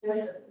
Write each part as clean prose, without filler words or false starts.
And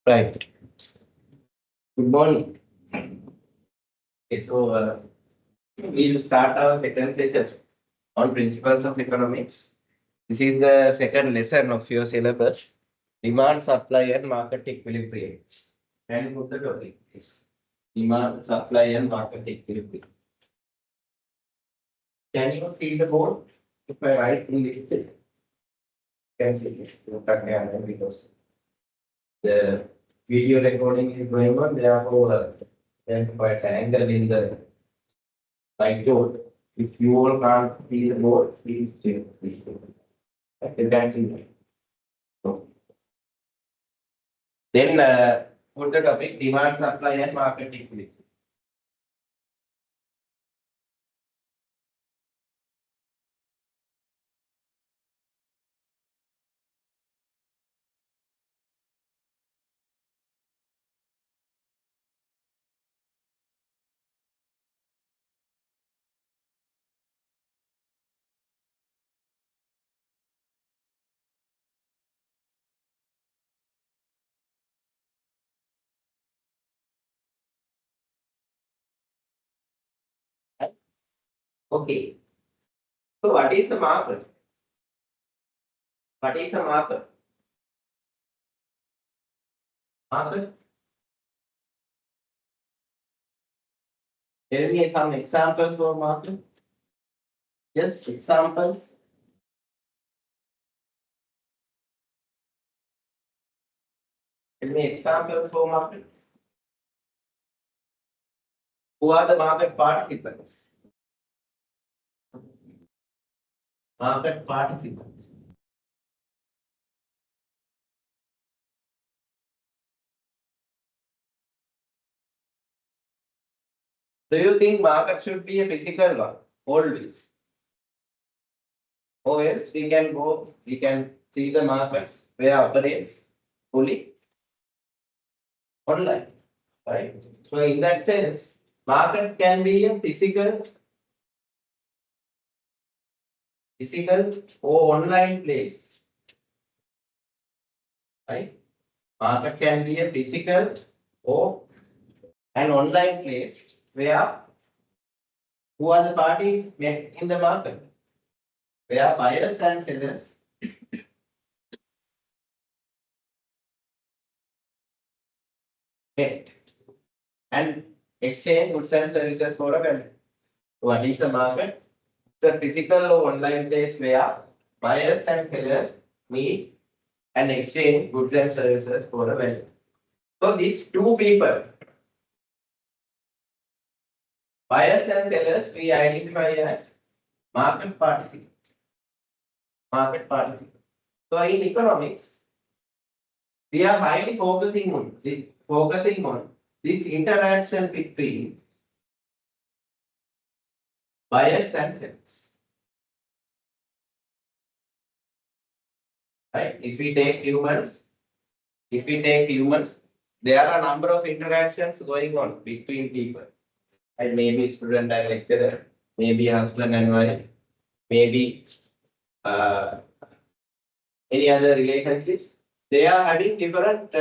Right. Good morning. Okay, so we will start our second session on principles of economics. This is the second lesson of your syllabus, demand, supply, and market equilibrium. Can you put the topic, please? Demand, supply, and market equilibrium. Can you see the board? If I write in this, can see it. Look at the because the video recording is going on, therefore there's quite an angle in the whiteboard. If you all can't see the board, please check. You can see that. So, then put the topic demand, supply, and market equilibrium. Okay. So what is the market? What is the market? Market. Tell me some examples for market. Just examples. Tell me examples for market. Who are the market participants? Market participants. Do you think market should be a physical one? Always. Or else we can see the markets where operates fully online. Right? So in that sense, market can be a physical or online place. Right? Market can be a physical or an online place where who are the parties met in the market? Where buyers and sellers met and exchange goods and services for a value. What is a market? It's a physical or online place where buyers and sellers meet and exchange goods and services for a value. So these two people, buyers and sellers, we identify as market participants. Market participants. So in economics, we are highly focusing on this interaction between buyers and sellers. Right? If we take humans, there are a number of interactions going on between people. And maybe student and lecturer, maybe husband and wife, maybe any other relationships. They are having different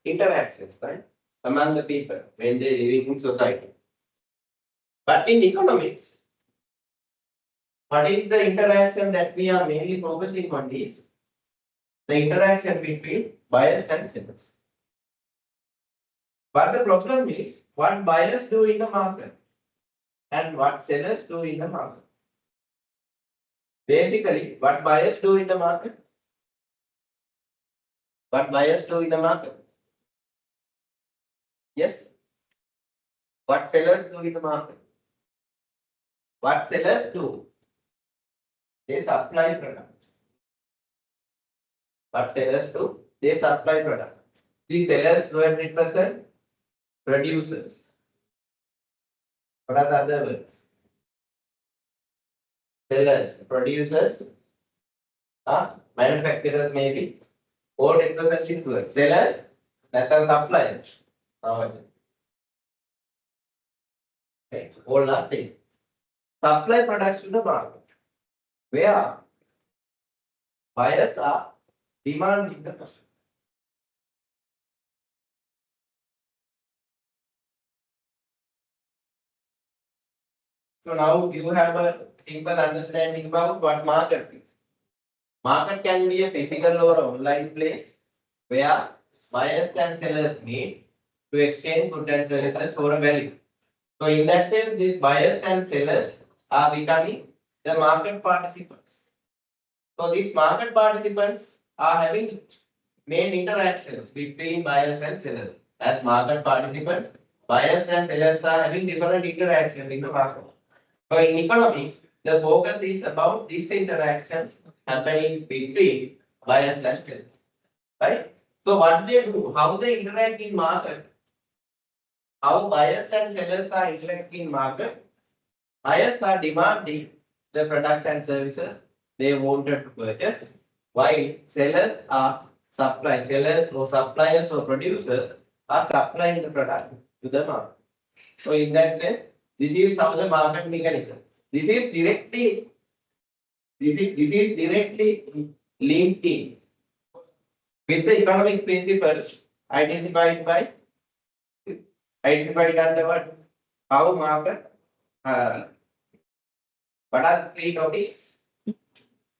interactions, right, among the people when they live in society. But in economics, what is the interaction that we are mainly focusing on is the interaction between buyers and sellers. But the problem is what buyers do in the market and what sellers do in the market. Basically, what buyers do in the market? What buyers do in the market? Yes. What sellers do in the market? What sellers do? They supply product. What sellers do? They supply product. The sellers do represent producers. What are the other words? Sellers, producers, manufacturers maybe. All representative words. Sellers, that are suppliers. Right. All are same. Supply products to the market. Where buyers are demanding the product. So now you have a simple understanding about what market is. Market can be a physical or online place where buyers and sellers meet to exchange goods and services for a value. So in that sense, these buyers and sellers are becoming the market participants. So these market participants are having main interactions between buyers and sellers. As market participants, buyers and sellers are having different interactions in the market. So in economics, the focus is about these interactions happening between buyers and sellers, right? So what they do, how they interact in market, how buyers and sellers are interacting in market. Buyers are demanding the products and services they wanted to purchase, while sellers or suppliers or producers are supplying the product to the market. So in that sense, this is how the market mechanism. This is directly this is directly linked in with the economic principles identified by identified under what? How market uh, what are the three topics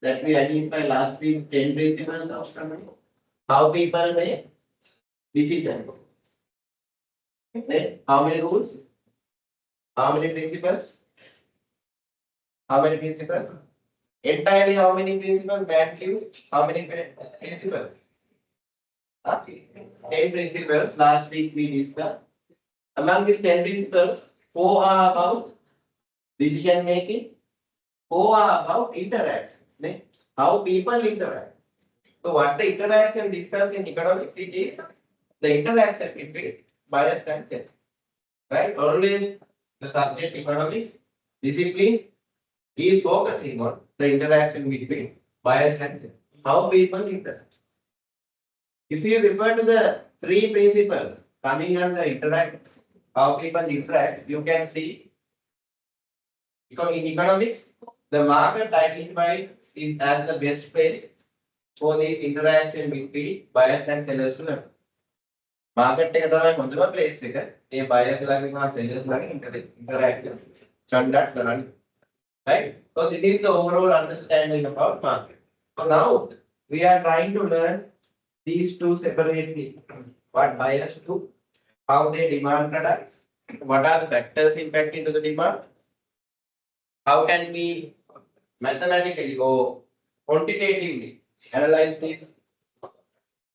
that we identified last week? 10 principles of economics. How people make decisions. Then how many rules? How many principles? How many principles? Entirely how many principles? Bad cues. How many principles? 10 principles last week we discussed. Among these 10 principles, 4 are about decision making, 4 are about interactions. Right? How people interact. So what the interaction discussed in economics, it is the interaction between buyers and sellers. Right? Always the subject economics discipline is focusing on the interaction between buyers and sellers. How people interact. If you refer to the 3 principles coming under interact, how people interact, you can see because in economics, the market identified is as the best place for this interaction between buyers and sellers to happen. Market එක තමයි හොඳම place එක. මේ buyers ලාගේ සහ sellers ලාගේ interactions conduct කරන්න. Right? So this is the overall understanding about market. So now we are trying to learn these two separately. What buyers do, how they demand products, what are the factors impacting to the demand, how can we mathematically or quantitatively analyze this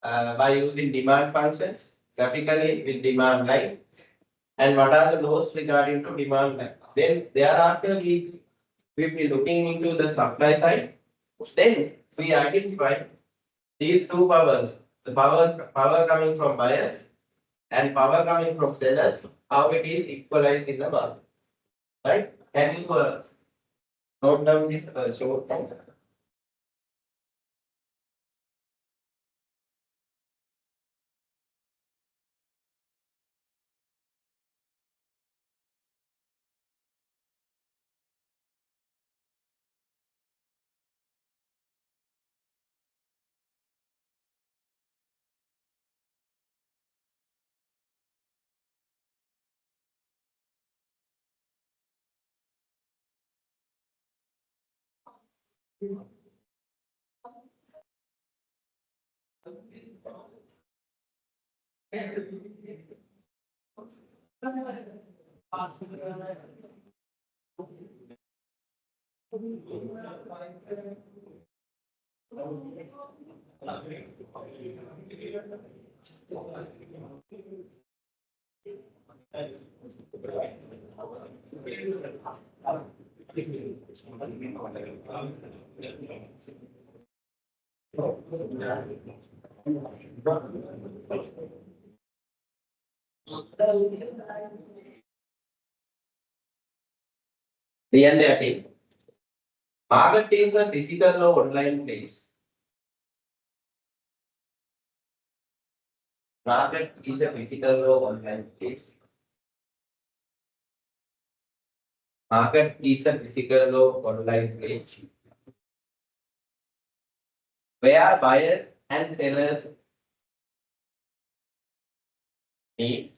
by using demand functions, graphically with demand line, and what are the laws regarding to demand line. Then thereafter we will be looking into the supply side. Then we identify these two powers, the power coming from buyers and power coming from sellers, how it is equalized in the market. Right? Can you note down this short time? Reality. Market is a physical or online place. Market is a physical or online place. Market is a physical or online place where buyers and sellers meet.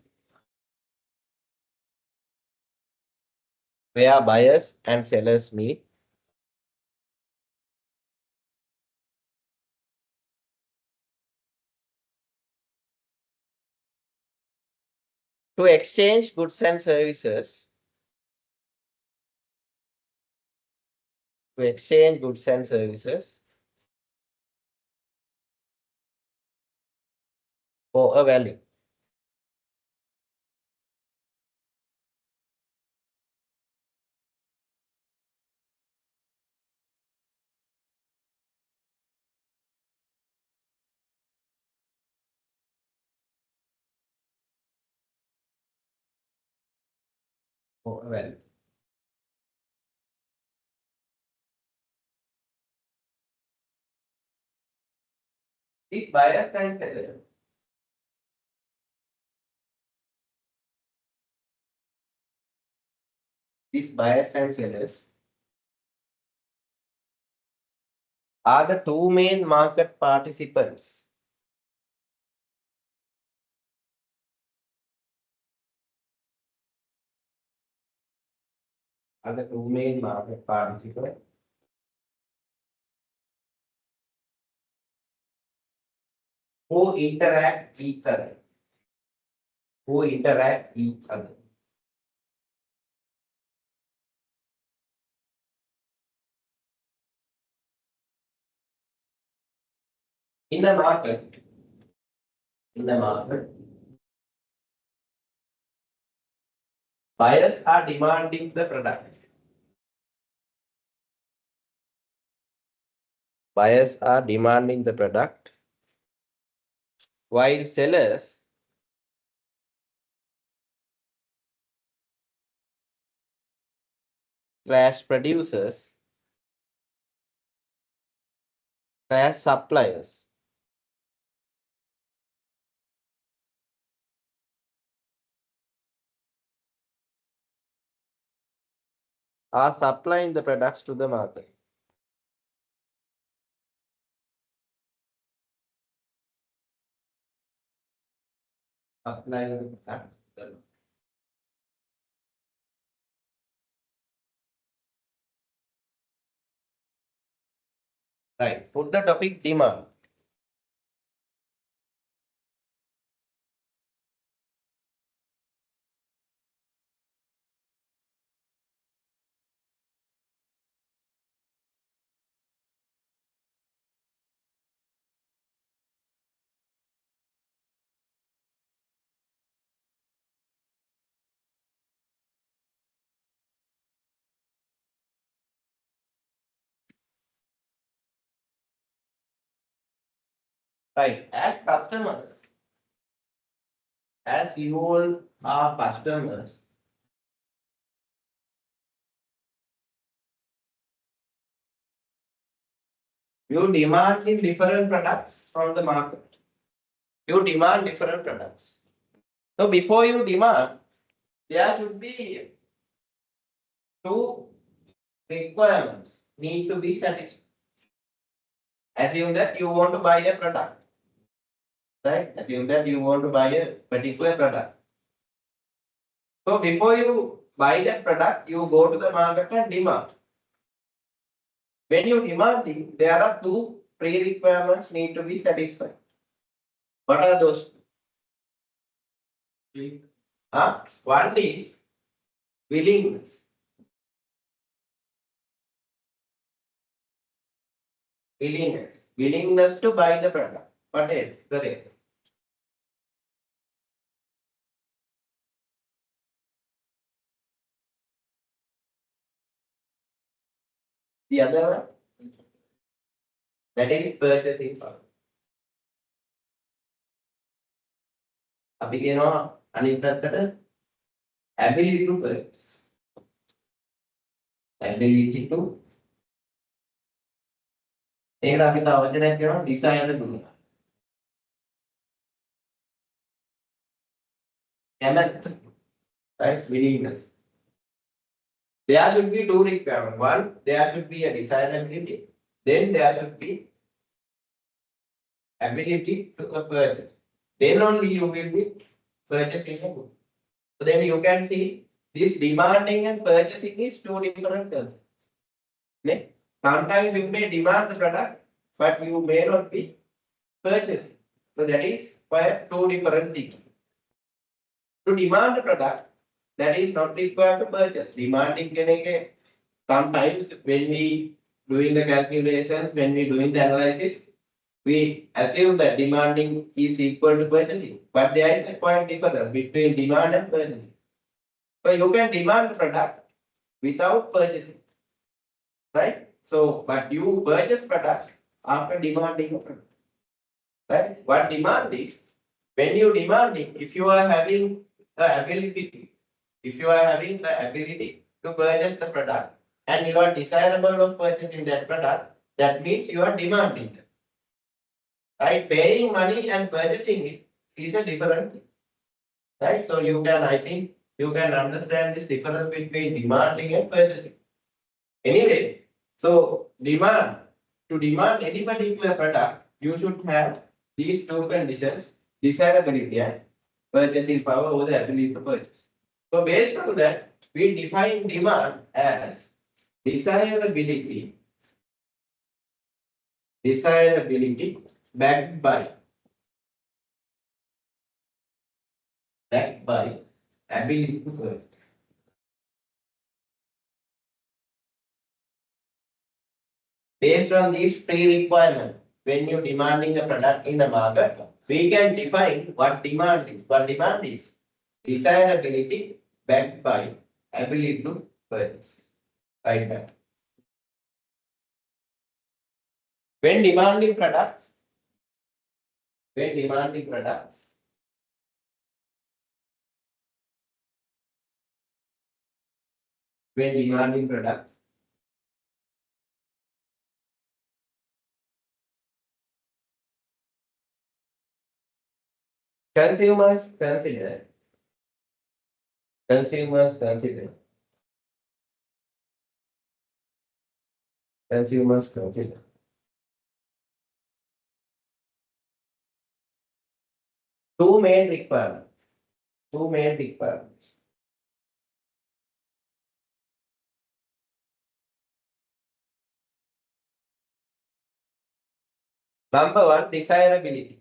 Where buyers and sellers meet. To exchange goods and services. To exchange goods and services for a value. Oh, well. These buyers and sellers. These buyers and sellers are the two main market participants. Are the two main market participants who interact each other. Who interact each other. In the market, in the market, buyers are demanding the products. Buyers are demanding the product, while sellers slash producers slash suppliers are supplying the products to the market. Supplying the product to the market. Right. Put the topic demand. Right. As you all are customers, you demand in different products from the market. You demand different products. So before you demand, there should be two requirements need to be satisfied. Assume that you want to buy a product, right? Assume that you want to buy a particular product. So before you buy that product, you go to the market and demand. When you demand, there are two pre-requirements need to be satisfied. What are those two? One is willingness. Willingness to buy the product. What else? Correct. The other one, that is purchasing power. අපි කියනවා අනිත් පැත්තට ability to purchase. Ability to ඒකට අපි තව වචනයක් කියනවා desire to. කැමැත්ත. Right? Willingness. There should be two requirements. One, there should be a desirability. Then there should be ability to purchase. Then only you will be purchasing a good. So then you can see this demanding and purchasing is two different terms. Okay? Sometimes you may demand the product, but you may not be purchasing. So that is why two different things. To demand the product, that is not required to purchase. Demanding sometimes when we doing the calculations, when we doing the analysis, we assume that demanding is equal to purchasing. But there is a quite difference between demand and purchasing. So you can demand the product without purchasing. Right? So, but you purchase products after demanding a product. Right? What demand is, when you demanding, if you are having the ability If you are having the ability to purchase the product and you are desirable of purchasing that product, that means you are demanding it. Right? Paying money and purchasing it is a different thing. Right? So you can, I think, you can understand this difference between demanding and purchasing. Anyway, so to demand any particular product, you should have these two conditions, desirability and purchasing power or the ability to purchase. So based on that, we define demand as desirability backed by ability to purchase. Based on these pre-requirements, when you're demanding a product in the market, we can define what demand is. What demand is? Desirability backed by ability to purchase. Right now. When demanding products, when demanding products, consumers consider consumers consider two main requirements. Number one, desirability.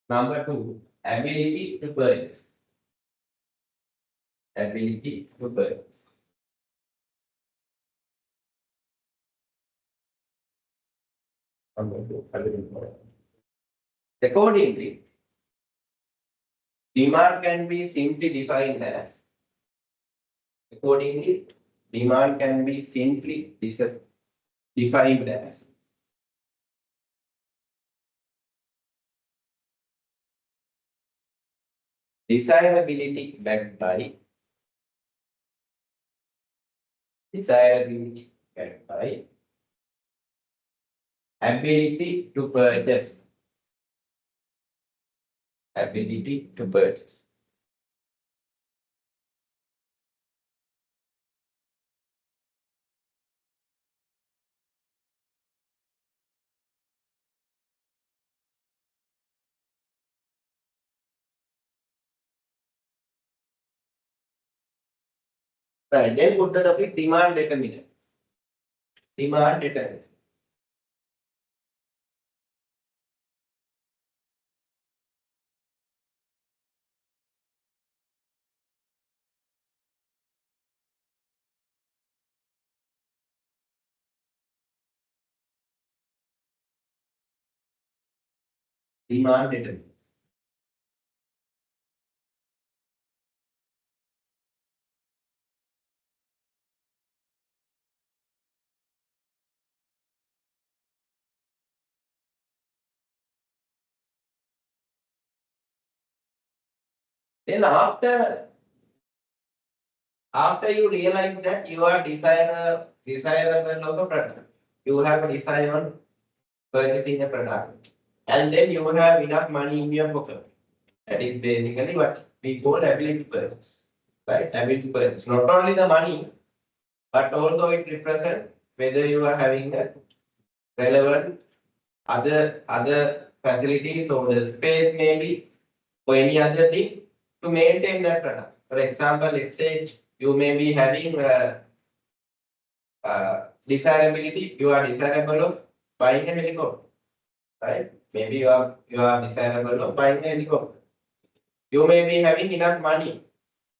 Number two, ability to purchase. Accordingly, demand can be simply defined as defined as desirability backed by ability to purchase. Right. Then put the topic demand determinant. Demand determinant. Then after you realize that you are desirable of a product, you have a desire on purchasing a product, and then you have enough money in your pocket. That is basically what we call ability to purchase. Right? Ability to purchase. Not only the money, but also it represents whether you are having a relevant other facilities or the space maybe or any other thing to maintain that product. For example, let's say you may be having desirability, you are desirable of buying a helicopter, right? Maybe you are desirable of buying a helicopter. You may be having enough money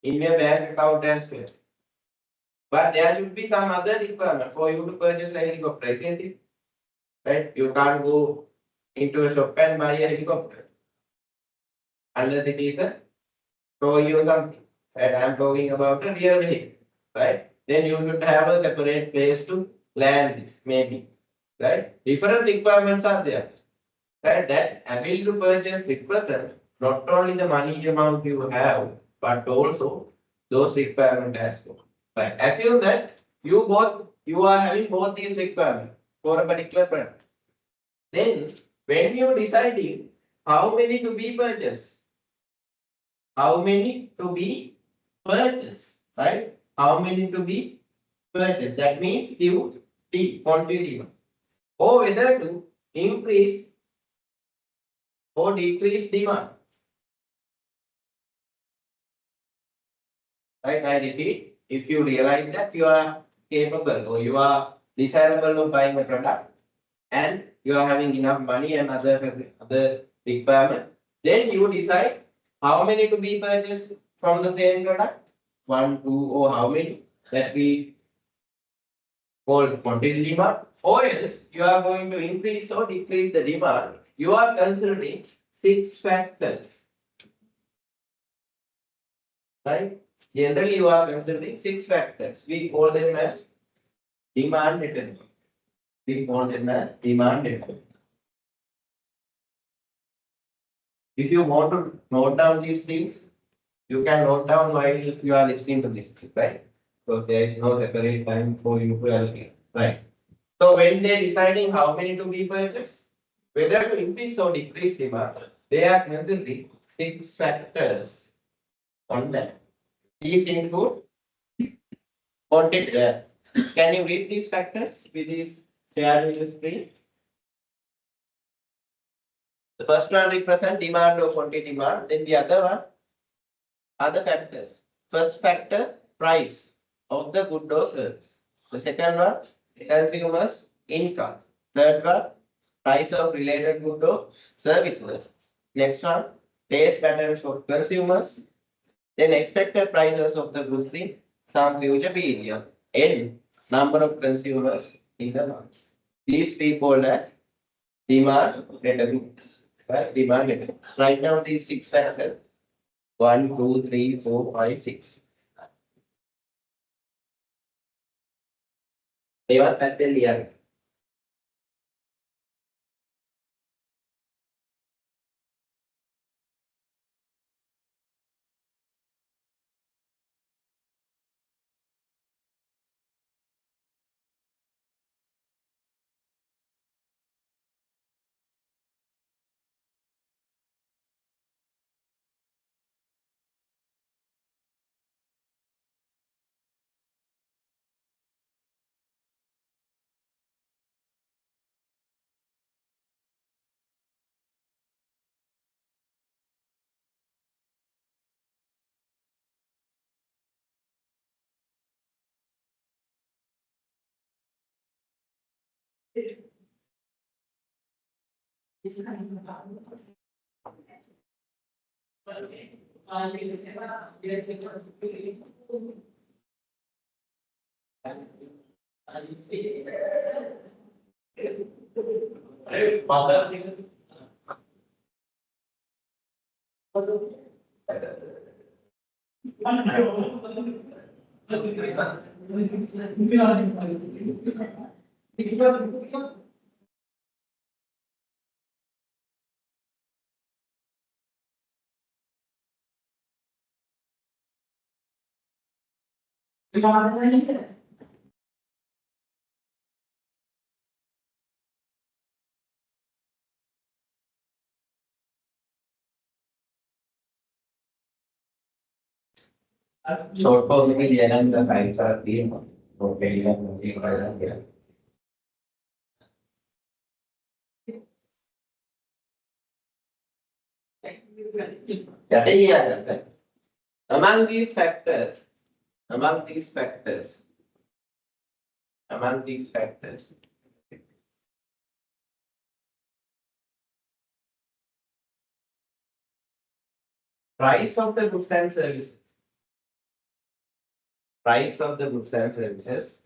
in your bank account as well. But there should be some other requirement for you to purchase a helicopter, isn't it? Right? You can't go into a shop and buy a helicopter unless it is a toy or something. Right? I'm talking about a real vehicle, right? then you should have a separate place to land this, maybe. Right? Different requirements are there. Right? That ability to purchase represent not only the money amount you have, but also those requirements as well. Right? Assume that you are having both these requirements for a particular product. Then when you deciding how many to be purchased, how many to be purchased, right? How many to be purchased? That means you quantity or whether to increase or decrease demand. Right? I repeat, if you realize that you are capable or you are desirable of buying a product and you are having enough money and other requirement, then you decide how many to be purchased from the same product, one, two, or how many that we call quantity demand, or else you are going to increase or decrease the demand. You are considering 6 factors. Right? Generally, you are considering 6 factors. We call them as demand determinant. We call them as demand determinant. If you want to note down these things, you can note down while you are listening to this thing, right? So there is no separate time for you to allocate, right? So when they are deciding how many to be purchased, whether to increase or decrease demand, they are considering 6 factors on that. These include quantity. Can you read these factors with this shared in the screen? The first one represents demand or quantity demand. Then the other one, other factors. First factor, price of the good or service. The second one, consumers' income. Third one, price of related good or services. Next one, taste patterns of consumers. Then expected prices of the goods in some future period. N, number of consumers in the market. These we call as demand determinants. Right? Demand determinants. Write down these 6 factors. 1, 2, 3, 4, 5, 6. ඒවත් පැත්තෙන් ලියන්න. Short form में दिया ना मेरा time सारा दिए तो पहली बार मुझे पढ़ना दिया. यही याद रखना है. Among these factors, among these factors, among these factors, price of the goods and services, price of the goods and services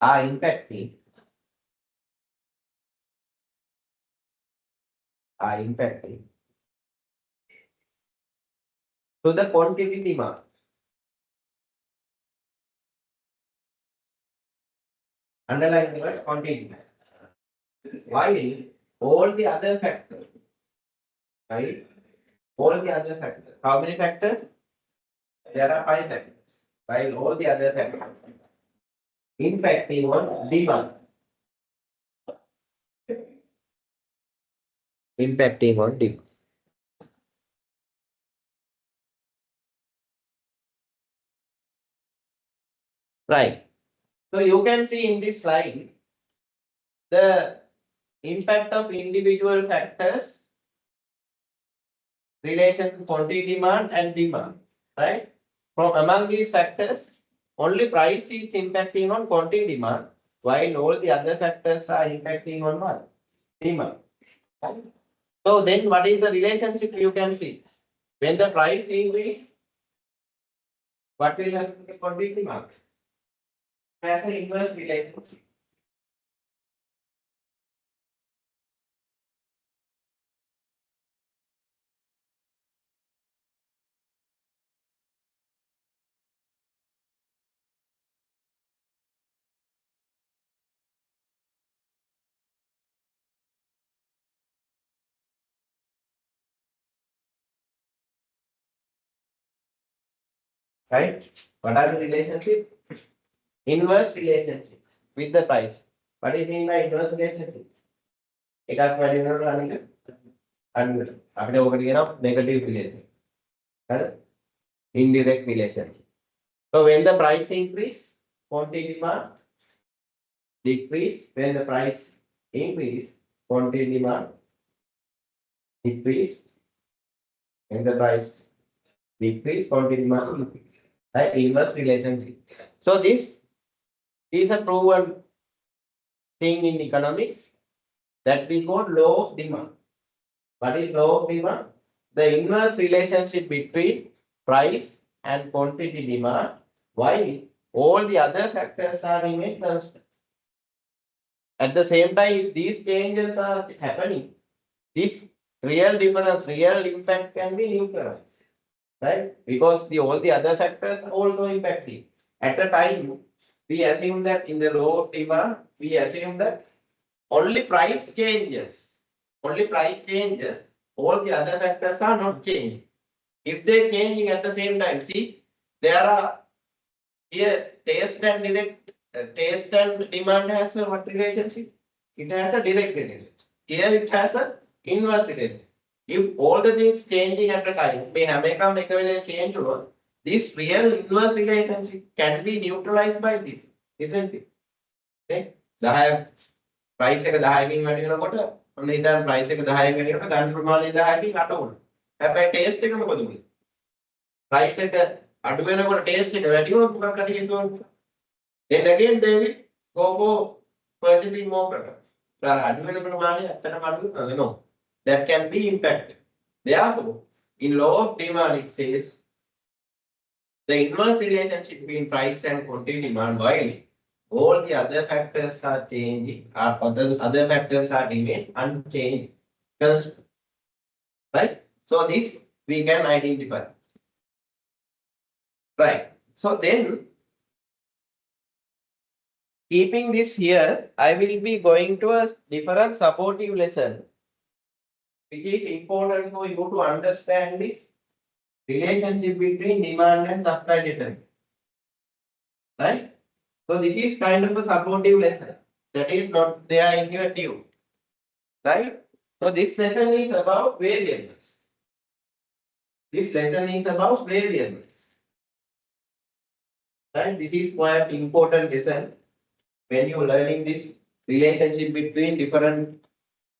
are impacting to the quantity demand. Underline the word quantity. While all the other factors, right? All the other factors. How many factors? There are 5 factors. While all the other factors impacting on demand. Impacting on demand. Right. So you can see in this slide the impact of individual factors, relation to quantity demand and demand. Right. From among these factors, only price is impacting on quantity demand, while all the other factors are impacting on what? Demand. So then what is the relationship you can see? When the price increase, what will happen to the quantity demand? It has an inverse relationship. Right? What are the relationship? Inverse relationship with the price. What is mean by inverse relationship? එකක් වැඩි වෙනකොට අනික අඩු වෙනවා. අපිට ඕකට කියනවා negative relationship. හරි? Indirect relationship. So when the price increase, quantity demand decrease. When the price increase, quantity demand decrease. When the price decrease, quantity demand increase. Right? Inverse relationship. So this is a proven thing in economics that we call law of demand. What is law of demand? The inverse relationship between price and quantity demand, while all the other factors are remain constant. At the same time, if these changes are happening, this real difference, real impact can be neutralized. Right? Because all the other factors are also impacting. At the time, we assume that in the law of demand, we assume that only price changes. Only price changes. All the other factors are not changing. If they're changing at the same time, see, there are here taste and demand has a what relationship? It has a direct relationship. Here it has a inverse relationship. If all the things changing at the time, may have change over, this real inverse relationship can be neutralized by this, isn't it? Okay? The price එක 10කින් වැඩි වෙනකොට ඔන්න හිතන්න price එක 10කින් වැඩි වෙනකොට ගන්න ප්‍රමාණය 10කින් අට වුණා. හැබැයි taste එක මොකද වුනේ? price එක අඩු වෙනකොට taste එක වැඩි වුණොත් මොකක් හරි හේතුවක්. Then again they will go for purchasing more product. අඩු වෙන ප්‍රමාණය ඇත්තටම අඩු වෙනවා. That can be impacted. Therefore, in law of demand it says the inverse relationship between price and quantity demand, while all the other factors are changing, other factors are remain unchanged. Right? So this we can identify. Right. So then, keeping this here, I will be going to a different supportive lesson, which is important for you to understand this relationship between demand and supply determinant. Right? So this is kind of a supportive lesson that is not there in your tube. Right? So this lesson is about variables. This lesson is about variables. Right? This is quite important lesson when you are learning this relationship between different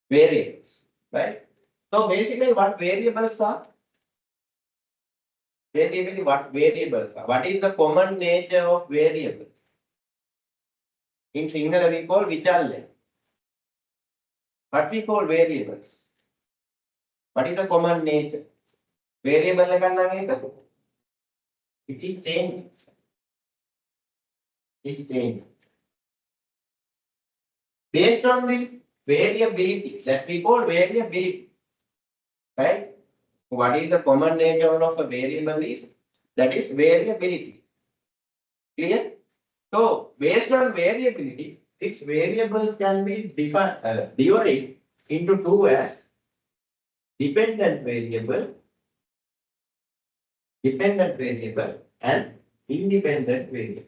variables. Right? So basically what variables are? Basically what variables are? What is the common nature of variables? In Sinhala we call vichalle. What we call variables? What is the common nature? Variable එක නම් එක it is changing. It is changing. Based on this variability that we call variability, right? What is the common nature of a variable is that is variability. Clear? So based on variability, these variables can be divided into two as dependent variable and independent variable.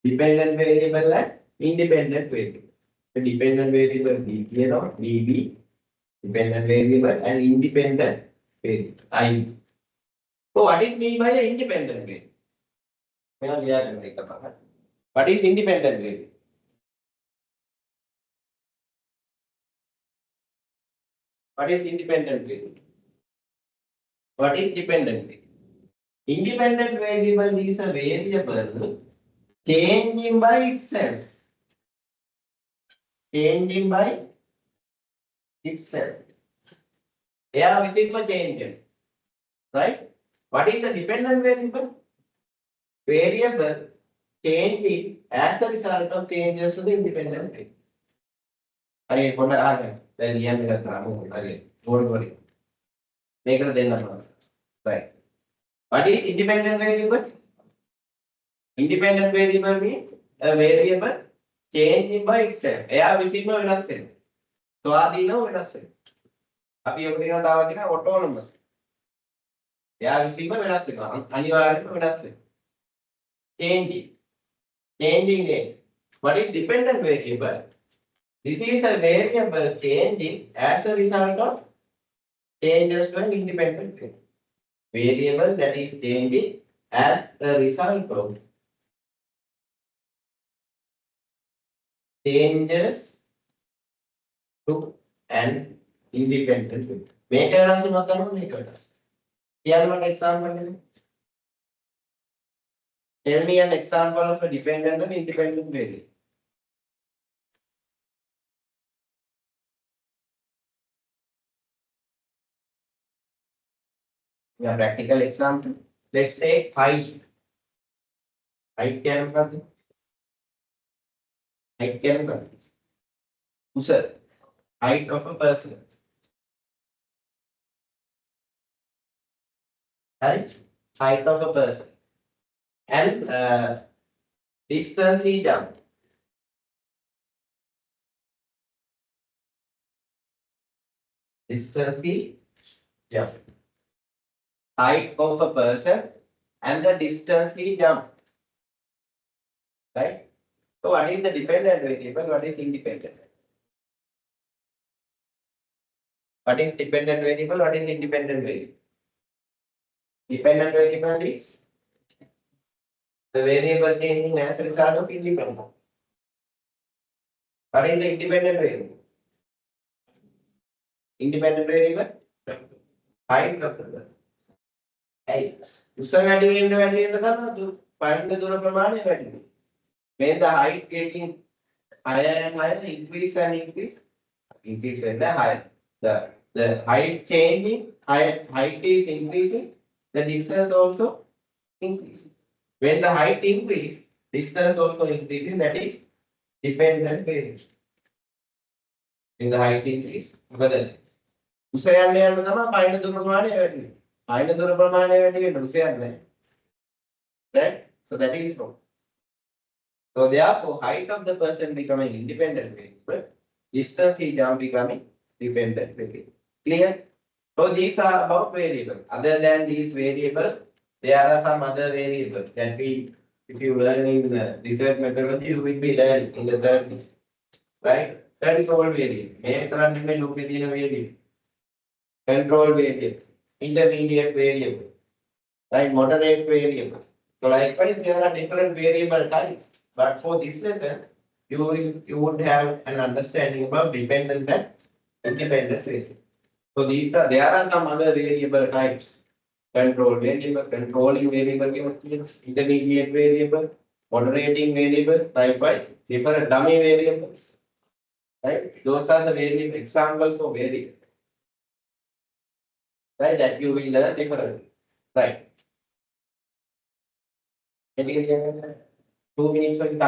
Dependent variable and independent variable. The dependent variable DB, dependent variable and independent variable IB. So what is mean by an independent variable? What is independent variable? What is independent variable? What is dependent variable? Independent variable is a variable changing by itself. Changing by itself. They are visible for changing. Right? What is a dependent variable? Variable changing as a result of changes to the independent variable. හරි පොඩ්ඩක් අහන්න. දැන් ලියන්න ගත්තාම හරි. don't worry. මේකට දෙන්නම. Right. What is independent variable? Independent variable means a variable changing by itself. එයා විසින්ම වෙනස් වෙනවා. ස්වාධීනව වෙනස් වෙනවා. අපි ඔක කියනවා තාම කියන autonomous. එයා විසින්ම වෙනස් වෙනවා. අනිවාර්යයෙන්ම වෙනස් වෙනවා. Changing. Changing name. What is dependent variable? This is a variable changing as a result of changes to an independent variable. Variable that is changing as a result of changes to an independent variable. Make a rasi makano make a rasi. Here one example. Tell me an example of a dependent and independent variable. Yeah, practical example. Let's take height. Height can be height can be sir. Height of a person. Right? Height of a person. And distance he jumped. Distance he jumped. Height of a person and the distance he jumped. Right? So what is the dependent variable? What is independent? What is dependent variable? What is independent variable? Dependent variable is the variable changing as a result of independent. What is the independent variable? Independent variable? Height of the person. Height. උස වැඩි වෙන්න තමයි පයින්න දුර ප්‍රමාණය වැඩි වෙන්නේ. When the height getting higher and higher, increase and increase when the higher. The height changing, height is increasing, the distance also increasing. When the height increase, distance also increasing, that is dependent variable. When the height increase, බදල. උස යන්න යන්න තමයි පයින්න දුර ප්‍රමාණය වැඩි වෙන්නේ. පයින්න දුර ප්‍රමාණය වැඩි වෙන්න උස යන්නේ. Right? So that is wrong. So therefore, height of the person becoming independent variable, distance he jump becoming dependent variable. Clear? So these are about variables. Other than these variables, there are some other variables that if you learn in the research methodology, you will be learning in the third list. Right? That is all variable. Variable. Control variable, intermediate variable, right? Moderate variable. So likewise, there are different variable types. But for this lesson, you would have an understanding about dependent and independent variable. So there are some other variable types. Control variable, controlling variable, intermediate variable, moderating variable, likewise, different dummy variables. Right? Those are the variable examples of variable. Right? That you will learn differently. Right? 2 minutes on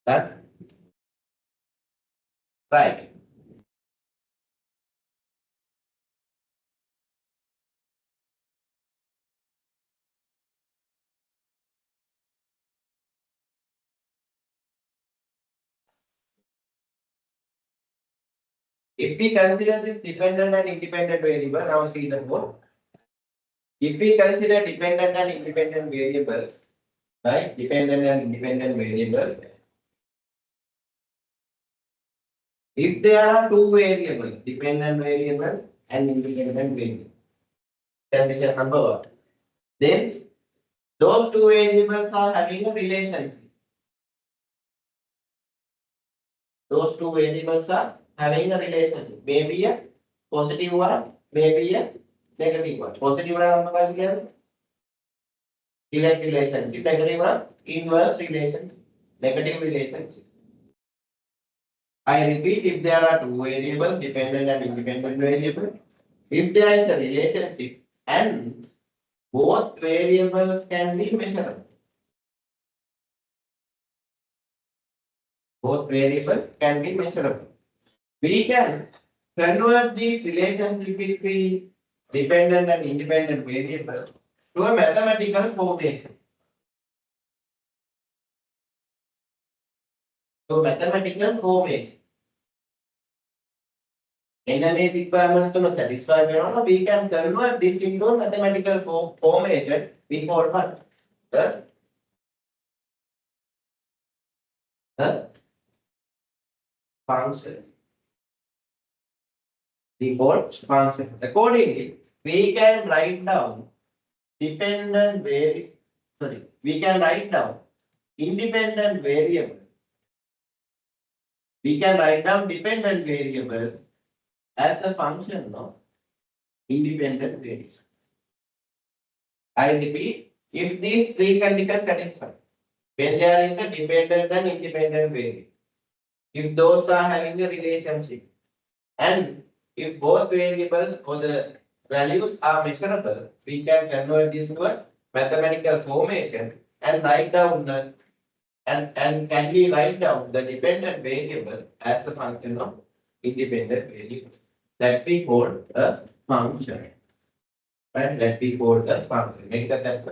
That right. If we consider this dependent and independent variable, now see the code. If we consider dependent and independent variables, right? Dependent and independent variable. If there are two variables, dependent variable and independent variable, condition number one, then those two variables are having a relationship. Those two variables are having a relationship. Maybe a positive one, maybe a negative one. Positive one is direct relationship, negative one inverse relationship, negative relationship. I repeat, if there are two variables, dependent and independent variable, if there is a relationship and both variables can be measurable. Both variables can be measurable. We can convert these relationship between dependent and independent variables to a mathematical formation. So mathematical formation. Any requirement to satisfy, we can convert this into a mathematical formation. We call what? The function. We call function. Accordingly, we can write down dependent variable. Sorry, we can write down independent variable. We can write down dependent variable as a function of independent variable. I repeat, if these three conditions satisfy, when there is a dependent and independent variable, if those are having a relationship, and if both variables or the values are measurable, we can convert this to a mathematical formation and write down the and can we write down the dependent variable as a function of independent variable that we call a function. Right? That we call a function. Make the sense.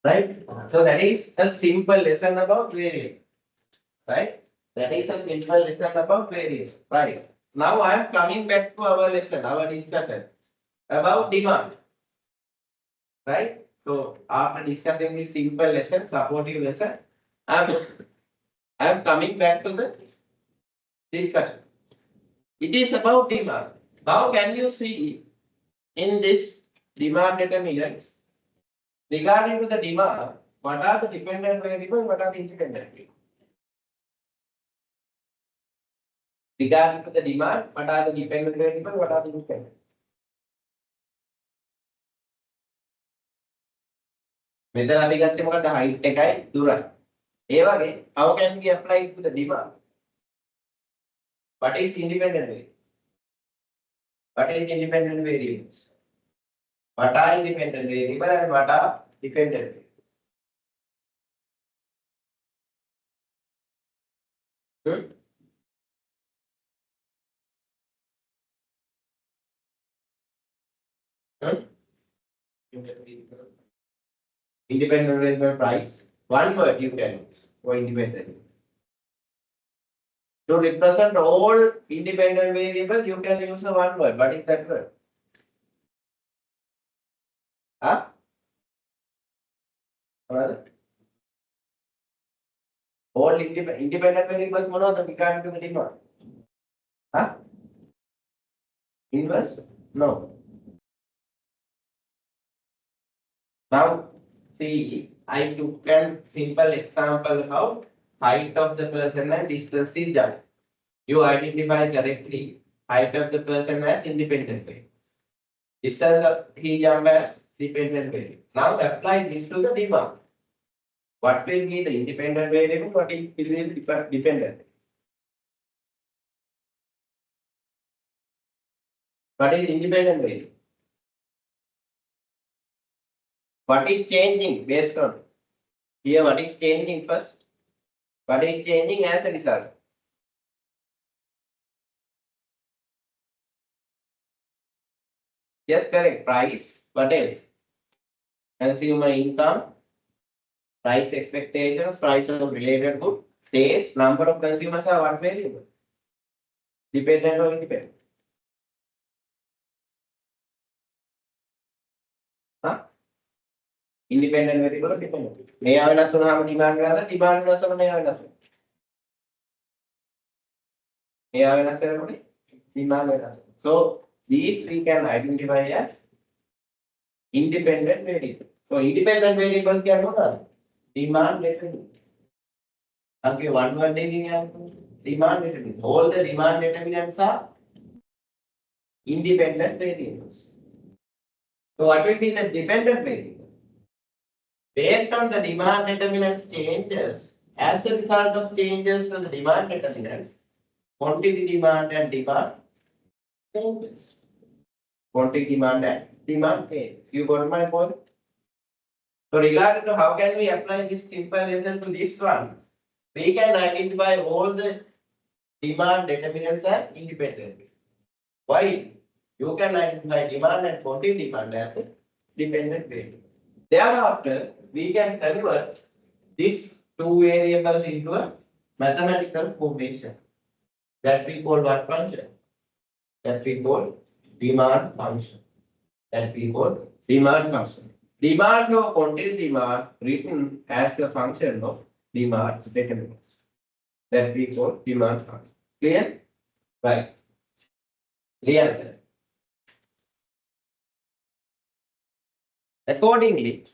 Right? So that is a simple lesson about variable. Right? That is a simple lesson about variable. Right. Now I am coming back to our lesson, our discussion about demand. Right? So after discussing this simple lesson, supportive lesson, I am coming back to the discussion. It is about demand. Now can you see in this demand determinants regarding to the demand, what are the dependent variables, what are the independent variables? Regarding to the demand, what are the dependent variables, what are the independent? මෙතන අපි ගත්තේ මොකද්ද height එකයි දුරයි. ඒ වගේ how can we apply it to the demand? What is independent variable? What is independent variables? What are independent variable and what are dependent variable? Hmm? Independent variable price. One word you can use for independent. To represent all independent variable, you can use a one word. What is that word? Huh? What? All independent variables mono we can't do the demand. Huh? Inverse? No. Now see, I took a simple example how height of the person and distance is done. You identify correctly height of the person as independent variable. Distance of he jump as dependent variable. Now apply this to the demand. What will be the independent variable? What will be the dependent? What is independent variable? What is changing based on? Here what is changing first? What is changing as a result? Yes, correct. Price. What else? Consumer income, price expectations, price of related good, taste, number of consumers are what variable? Dependent or independent? Huh? Independent variable or dependent? මෙයා වෙනස් වුණාම demand වෙනවද? Demand වෙනස් වුණාම මෙයා වෙනස් වෙනවා. මෙයා වෙනස් වෙනකොට demand වෙනස් වෙනවා. So these we can identify as independent variable. So independent variables කියන්නේ මොනවද? Demand determinant. Okay, one word taking demand determinant. All the demand determinants are independent variables. So what will be the dependent variable? Based on the demand determinants changes, as a result of changes to the demand determinants, quantity demand and demand changes. Quantity demand and demand changes. You got my point? So regarding to how can we apply this simple lesson to this one, we can identify all the demand determinants as independent. Why? You can identify demand and quantity demand as a dependent variable. Thereafter, we can convert these two variables into a mathematical formation. That we call what function? That we call demand function. That we call demand function. Demand or quantity demand written as a function of demand determinants. That we call demand function. Clear? Right. Clear? Accordingly,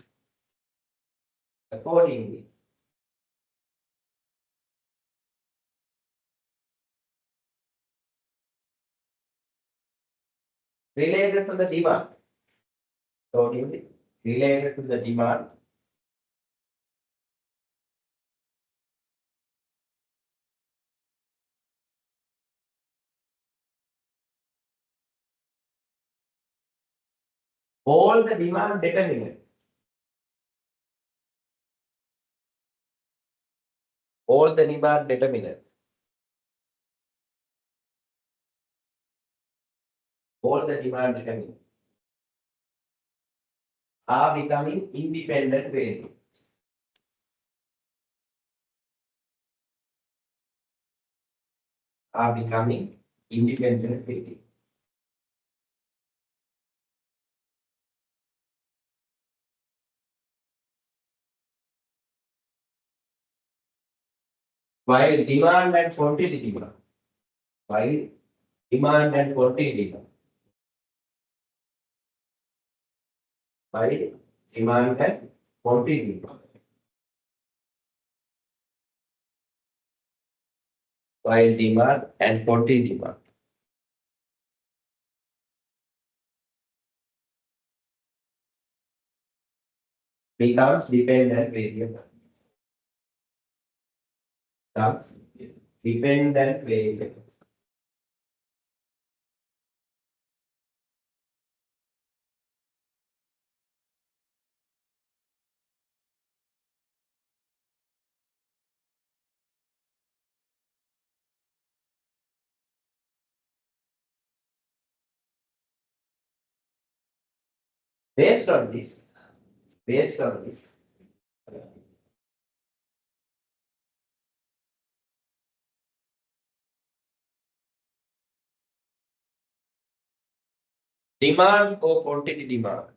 related to the demand, related to the demand, all the demand determinants, all the demand determinants, all the demand determinants are becoming independent variables. Are becoming independent variables. While demand and quantity demand, while demand and quantity demand, while demand and quantity demand, while demand and quantity demand becomes dependent variable. Becomes dependent variable. Based on this, based on this, demand or quantity demand.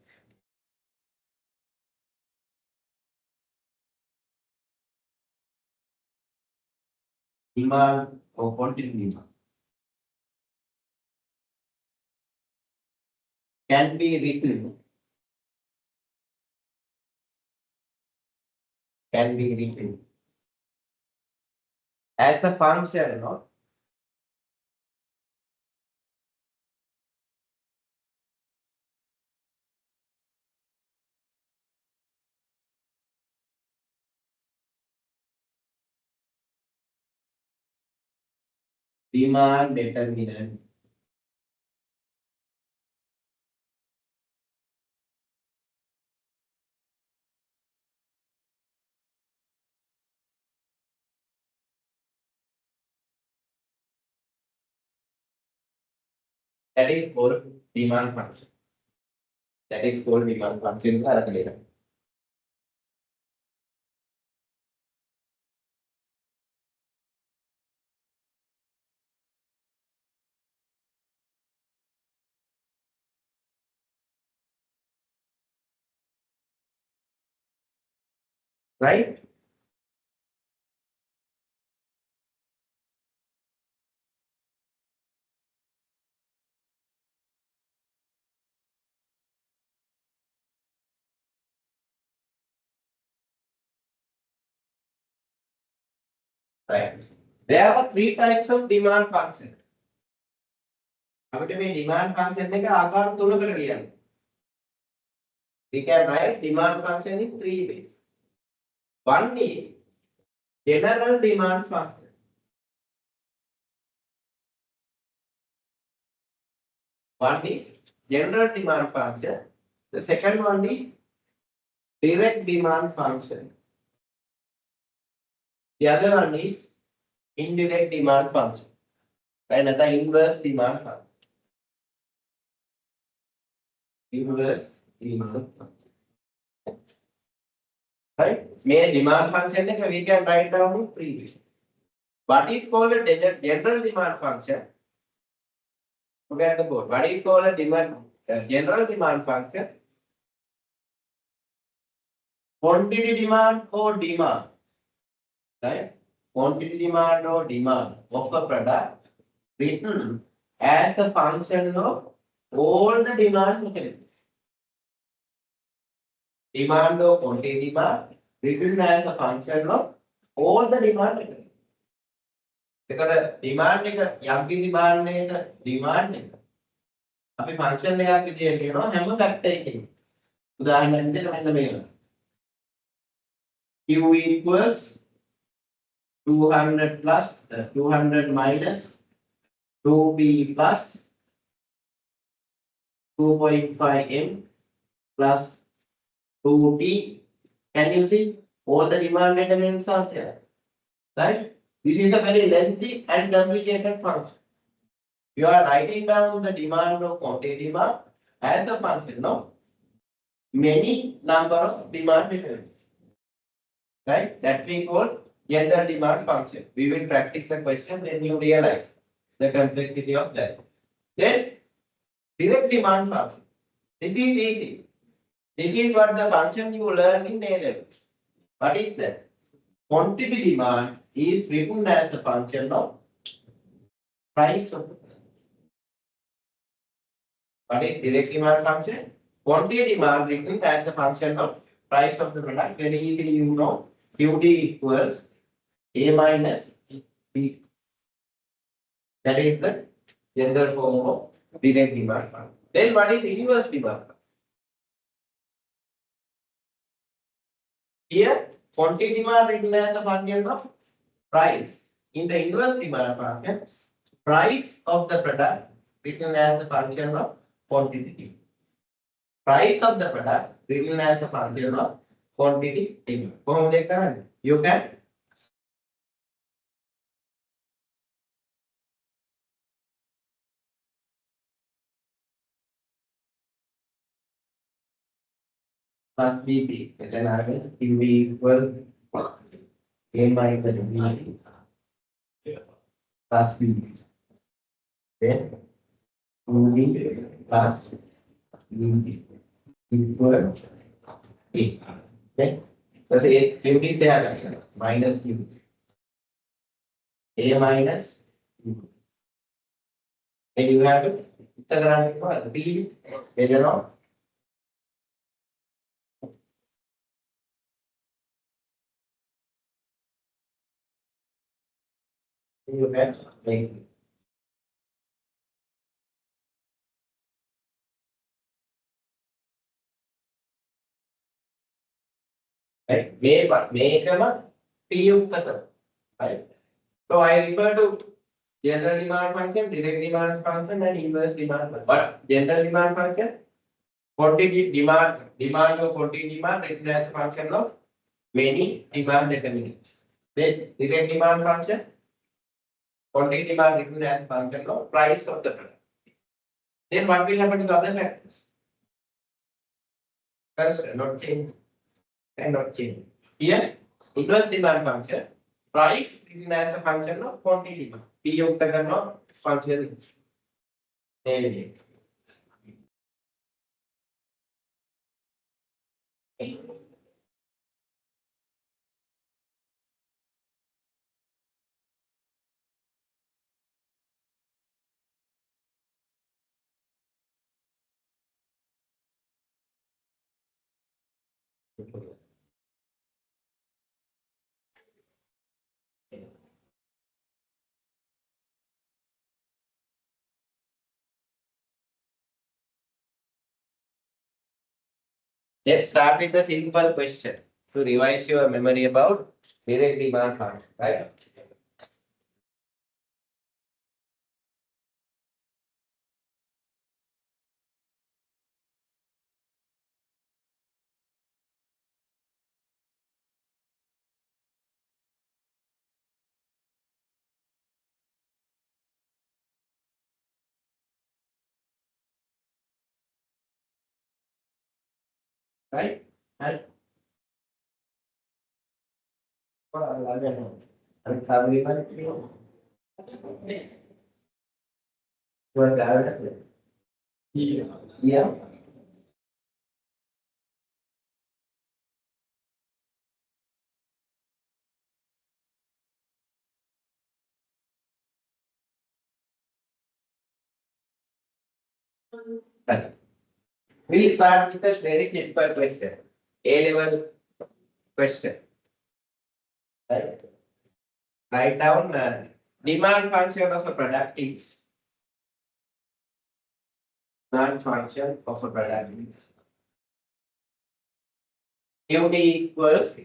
Demand or quantity demand can be written, can be written as a function of demand determinant. That is called demand function. That is called demand function. Right? Right. There are three types of demand function. අපිට මේ demand function එක ආකාර තුනකට ලියන්න. We can write demand function in three ways. One is general demand function. One is general demand function. The second one is direct demand function. The other one is indirect demand function. And the inverse demand function. Inverse demand function. Right? Main demand function we can write down in three ways. What is called a general demand function? Look at the board. What is called a general demand function? Quantity demand or demand. Right? Quantity demand or demand of a product written as the function of all the demand mechanisms. Demand or quantity demand written as a function of all the demand mechanisms. Because demand එක යම්කි demand එක demand එක අපි function එකක් විදියට කියනවා හැම factor එකකින්. උදාහරණයක් විදියට මෙන්න මේක. Q equals 200 plus 200 minus 2p plus 2.5m plus 2t. Can you see all the demand determinants are there? Right? This is a very lengthy and complicated function. You are writing down the demand of quantity demand as a function of many number of demand determinants. Right? That we call general demand function. We will practice the question when you realize the complexity of that. Then direct demand function. This is easy. This is what the function you learn in A level. What is that? Quantity demand is written as a function of price of the product. What is direct demand function? Quantity demand written as a function of price of the product. Very easily you know QD equals A minus B. That is the general form of direct demand function. Then what is inverse demand? Here quantity demand written as a function of price. In the inverse demand function, price of the product written as a function of quantity. Price of the product written as a function of quantity. You can plus BP. Then I will QB equal A minus B plus B. Then QB plus BB equal A. Okay. So say QB there minus QB. A minus QB. Then you have it. It's B. Measure of you have like right. Make P right. So I refer to general demand function, direct demand function, and inverse demand function. But general demand function, quantity demand of quantity demand written as a function of many demand determinants. Then direct demand function, quantity demand written as a function of price of the product. Then what will happen to the other factors? First, not change and not change. Here, inverse demand function, price written as a function of quantity demand. P युक्त करना function name. Let's start with a simple question to revise your memory about direct demand function, right? Right? And yeah. Right. We start with a very simple question, A-level question. Right? Write down demand function of a product is demand function of a product is QD equals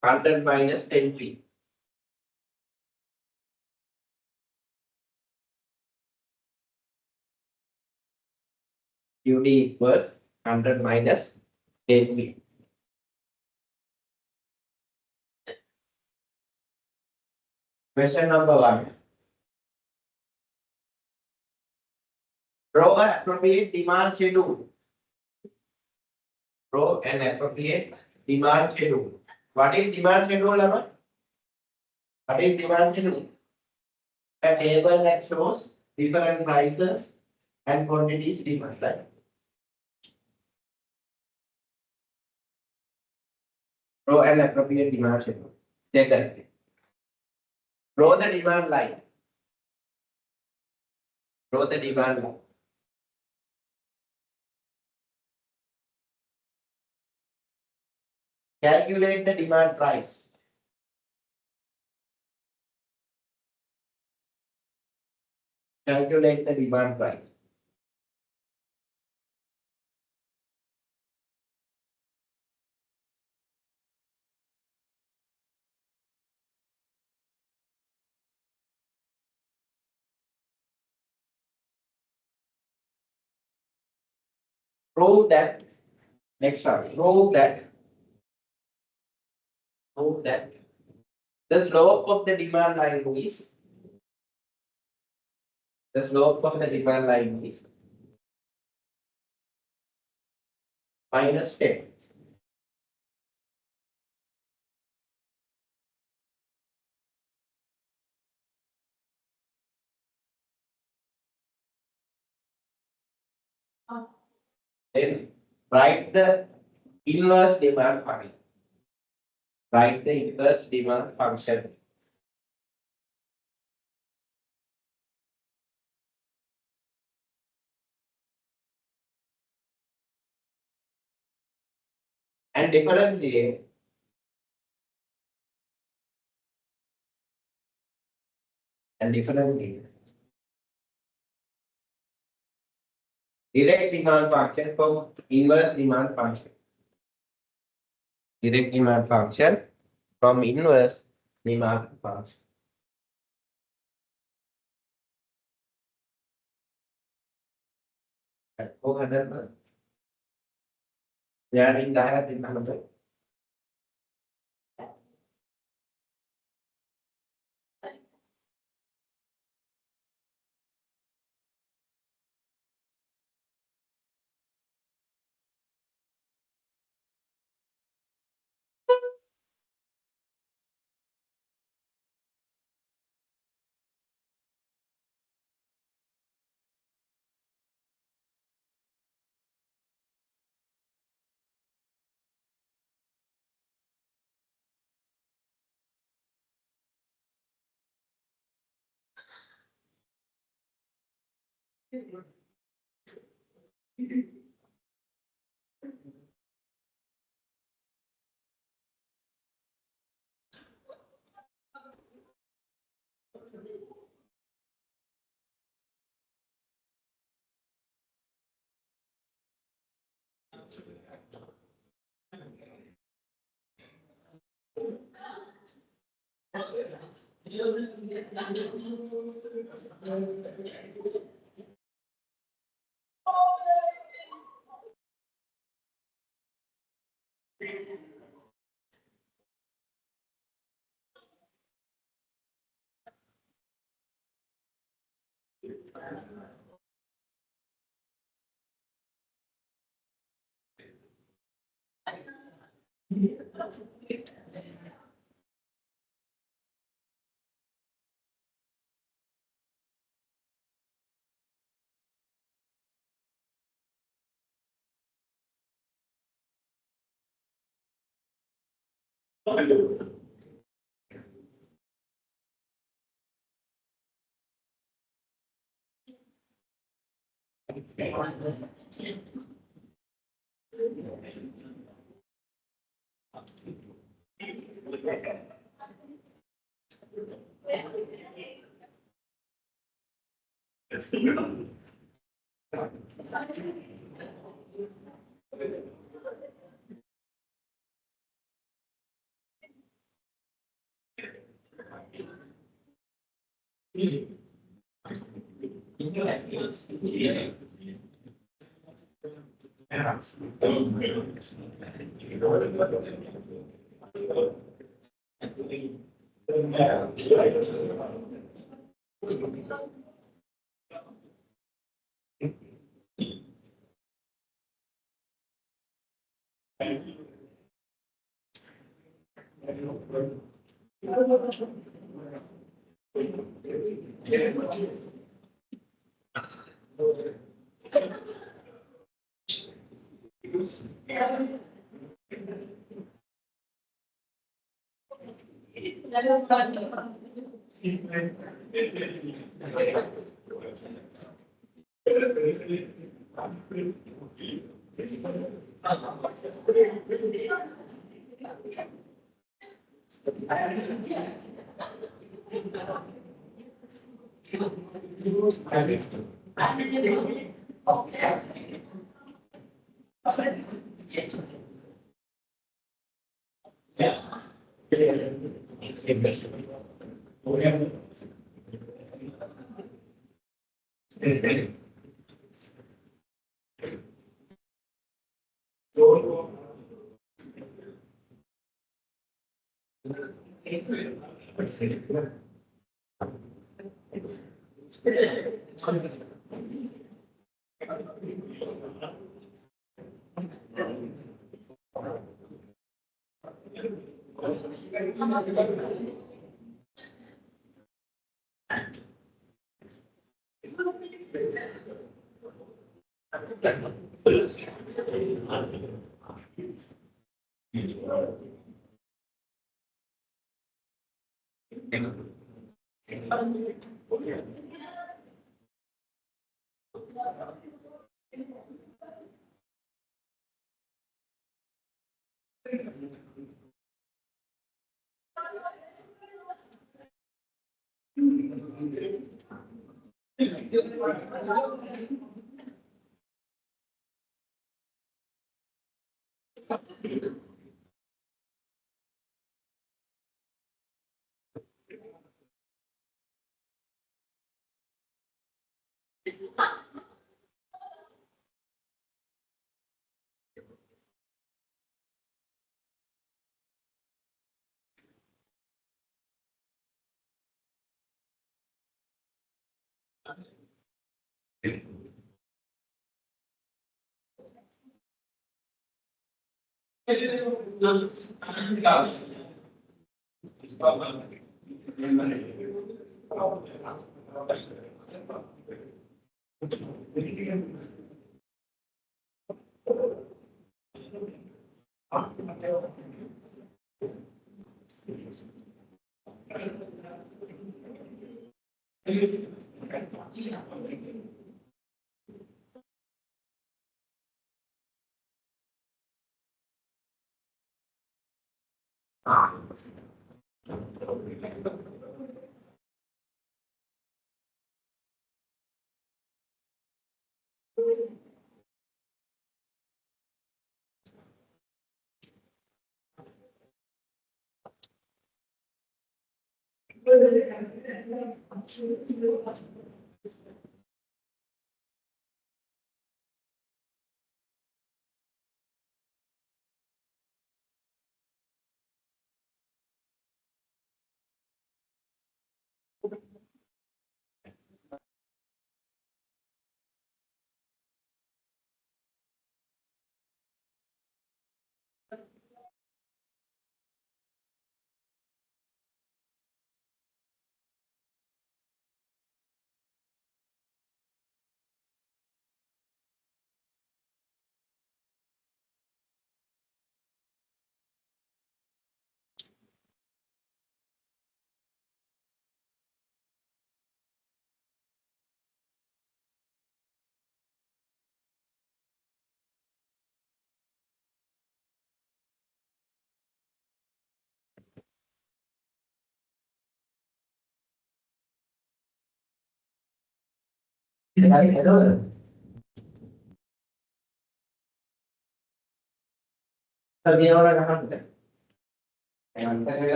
100 minus 10P. QD equals 100 minus 10P. Question number 1. Draw an appropriate demand schedule. Draw an appropriate demand schedule. What is demand schedule, Lama? What is demand schedule? A table that shows different prices and quantities demand, right? Draw an appropriate demand schedule. Second, draw the demand line. Draw the demand line. Calculate the demand price. Calculate the demand price. Prove that. Next one. Prove that the slope of the demand line is minus 10. Then write the inverse demand function. Write the inverse demand function. And differentiate direct demand function from inverse demand function. Direct demand function from inverse demand function. Jadi dah ada tentang apa?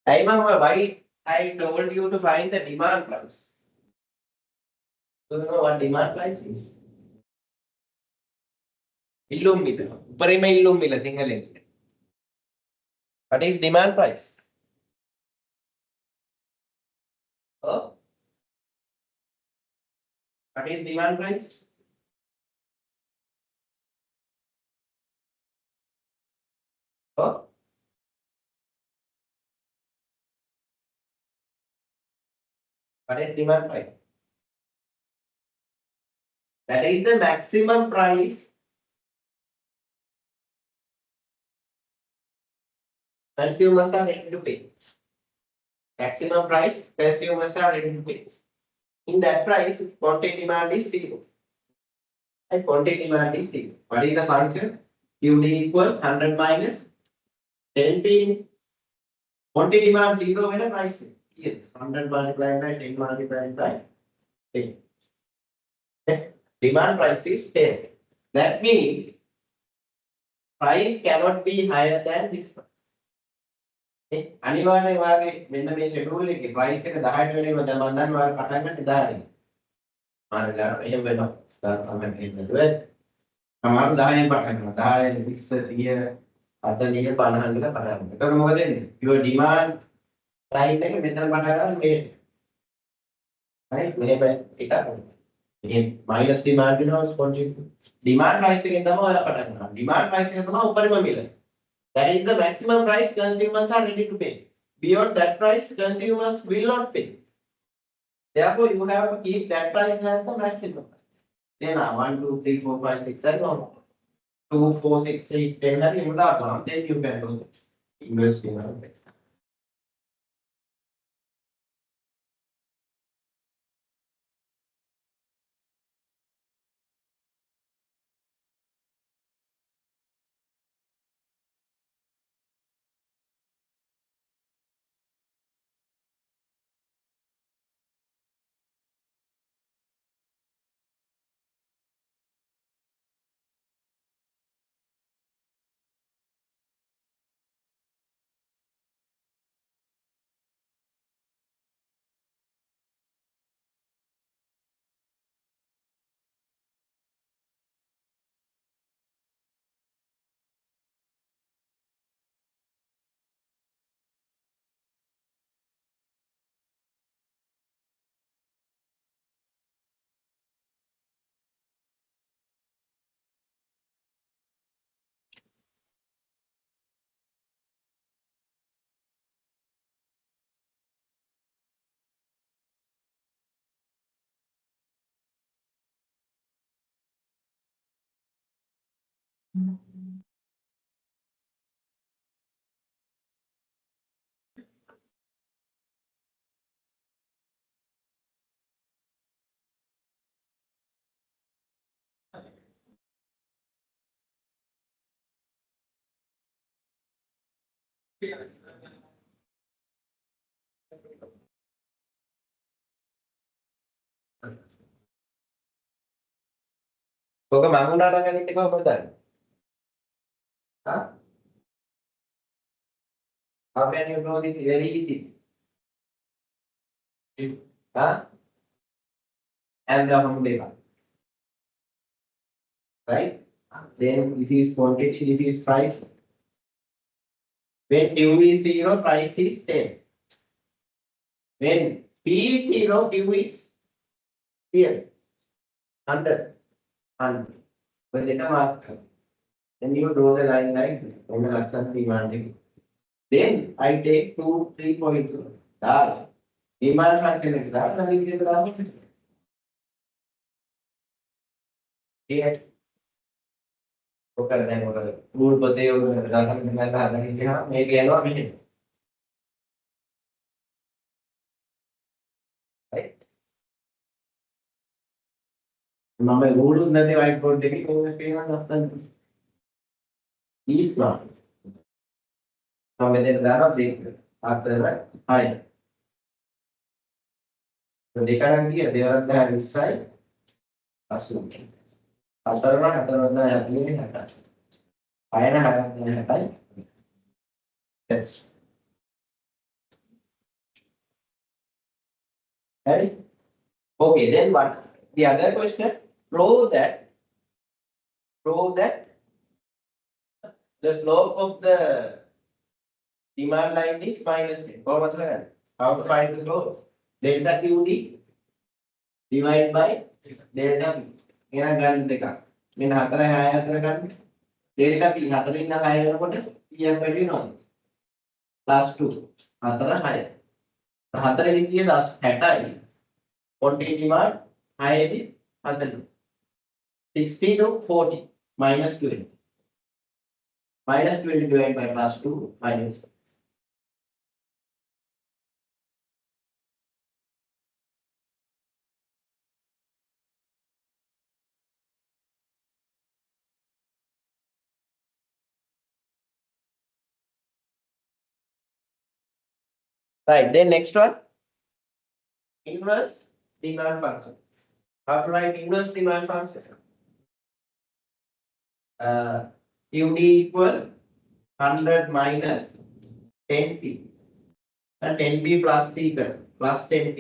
I remember why I told you to find the demand price. Do you know what demand price is? ඉල්ලුම් මිල. උපරිම ඉල්ලුම් මිල සිංහලෙන්. What is demand price? Oh? What is demand price? Oh? What is demand price? That is the maximum price consumers are ready to pay. Maximum price consumers are ready to pay. In that price, quantity demand is zero. And quantity demand is zero. What is the function? QD equals 100 minus 10p. Quantity demand zero when the price is. Yes, 100 multiplied by 10 multiplied by 10. Okay. Demand price is 10. That means price cannot be higher than this price. අනිවාර්යයෙන් වාගේ මෙන්න මේ schedule එකේ price එක 10ට වෙනව දැන් මම දන්නවා ඔයාලා පටන් ගන්න 10ට. මාර ගන්න එහෙම වෙනවා. තමයි නේද? සමහර 10න් පටන් ගන්නවා. 10 20 30 40 50 කියලා පටන් ගන්නවා. ඒතර මොකද වෙන්නේ? your demand side එක මෙතන පටන් ගන්න මේ right මෙහෙම එකක්. මේ minus demand වෙනවා ස්පොන්ජින්. demand price එකෙන් තමයි ඔයා පටන් ගන්නවා. demand price එක තමයි උපරිම මිල. That is the maximum price consumers are ready to pay. Beyond that price, consumers will not pay. Therefore, you have to keep that price as the maximum price. Then 1, 2, 3, 4, 5, 6, 7, 2, 4, 6, 8, 10, and you then you can do invest in it. Kok bangunan dengan itu apa betul? Huh? How can you know this? Very easy. Huh? And the formula. Right? Then this is quantity, this is price. When Q is 0, price is 10. When P is 0, Q is here. 100. 100. When they come up, then you draw the line like this. Demanding. Then I take 2, 3 points. That demand function is that. And we get the here. Okay, then rule बताइए और ज़्यादा मिलना था नहीं हाँ मैं क्या लो अभी right मम्मी rule नहीं white board देखी तो मैं पेन नाश्ता is not मम्मी देख रहा है देख आता है हाय तो देखा ना कि देवर का है इस साइड असुर आता ना है अपनी नहीं हटा आया ना है हटाई yes right okay then what the other question prove that the slope of the demand line is minus 10 or what's that how to find the slope delta qd divided by delta p එන ගන්න දෙකක් මෙන්න 4 6 4 ගන්න delta p 4 ඉන්න 6 කරනකොට p එක වැඩි වෙනවා +2 4 6 4 ඉදින් කිය 10 60යි quantity demand 6 ඉදින් 40 60 to 40 minus 20 minus 20 divided by +2 minus right then next one inverse demand function how to write inverse demand function qd equal 100 minus 10p and 10p plus p plus 10p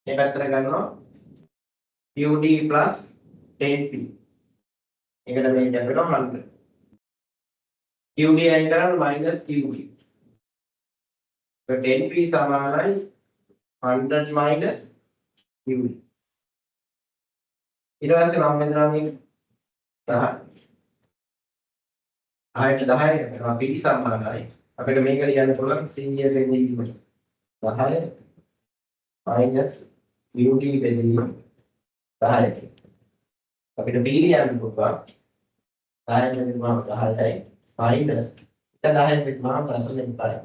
මේ පැත්තට ගන්නවා QD plus 10P. එකට මේ කැපෙනවා 100. QD අයින් කරන්න minus QD. So 10P සමානයි 100 minus QD. ඊට පස්සේ මම මෙතන මේ 10. 10ට 10 කරනවා P සමානයි. අපිට මේක ලියන්න පුළුවන් 100 බෙදීම 10 minus QD බෙදීම 10. අපිට B ලියන්න පුළුවන් 10 බෙදීම 10යි minus 10 බෙදීම 10යි.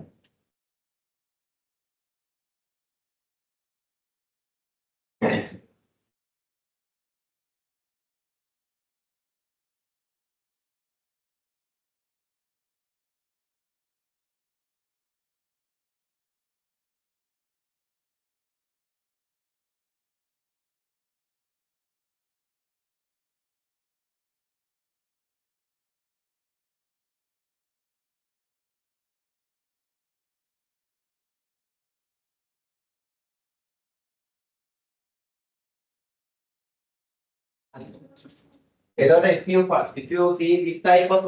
If you see this type of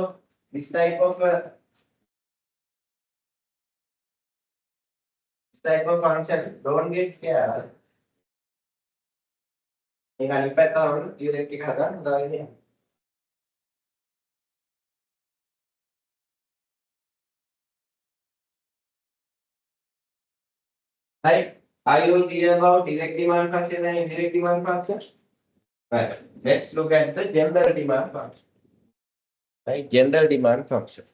function, don't get scared. මේක අනිත් පැත්ත වල ඩිරෙක්ට් එක හදන්න හදාගෙන යන්න. Right? Are you clear about direct demand function and indirect demand function? Right. Let's look at the general demand function. Right? General demand function.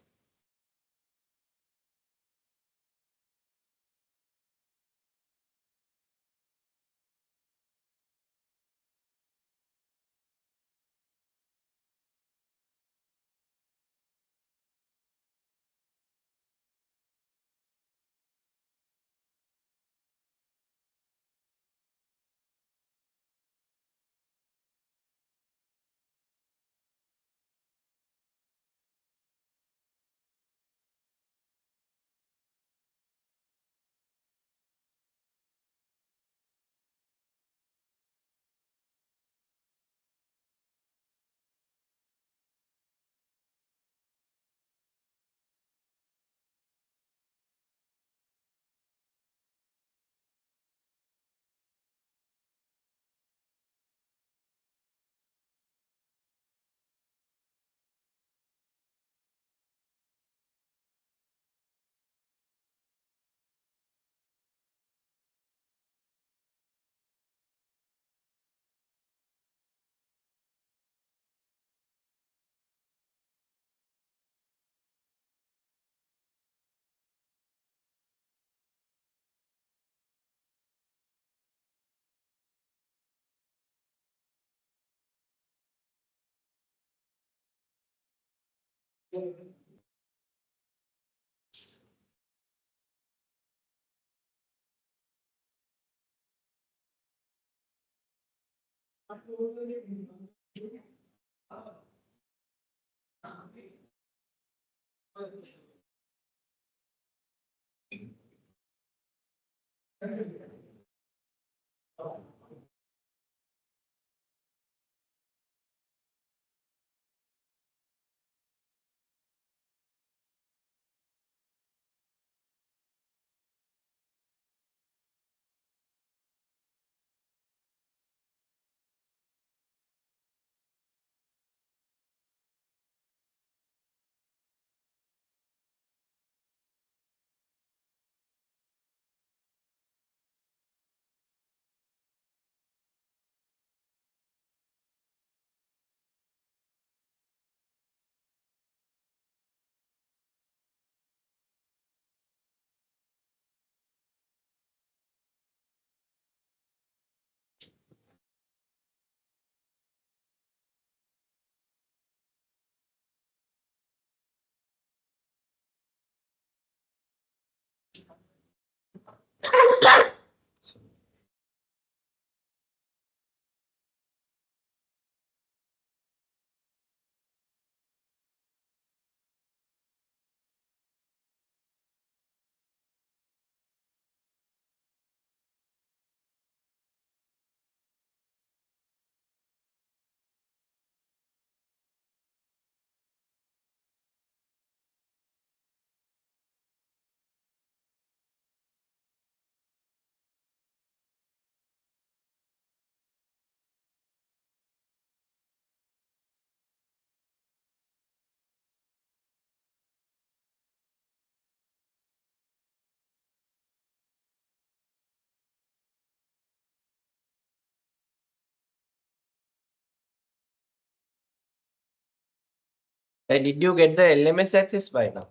Did you get the LMS access by now?